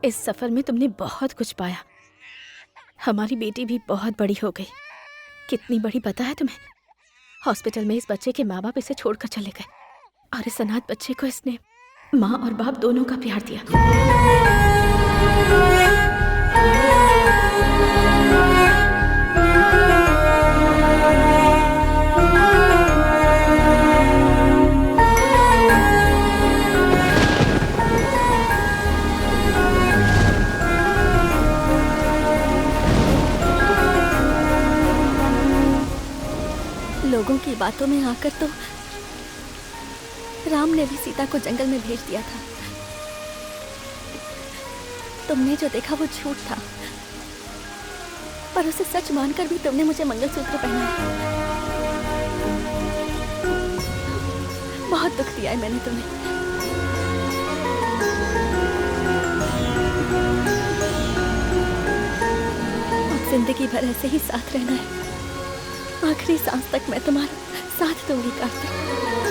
इस सफर में तुमने बहुत कुछ पाया। हमारी बेटी भी बहुत बड़ी हो गई। कितनी बड़ी पता है तुम्हें? हॉस्पिटल में इस बच्चे के माँ बाप इसे छोड़कर चले गए, और इस अनाथ बच्चे को इसने माँ और बाप दोनों का प्यार दिया। लोगों की बातों में आकर तो राम ने भी सीता को जंगल में भेज दिया था। तुमने जो देखा वो झूठ था, पर उसे सच मानकर भी तुमने मुझे मंगलसूत्र पहनाया। बहुत दुख दिया है मैंने तुम्हें। अब जिंदगी भर ऐसे ही साथ रहना है। आखिरी सांस तक मैं तुम्हारा साथ दूंगी कार्तिक।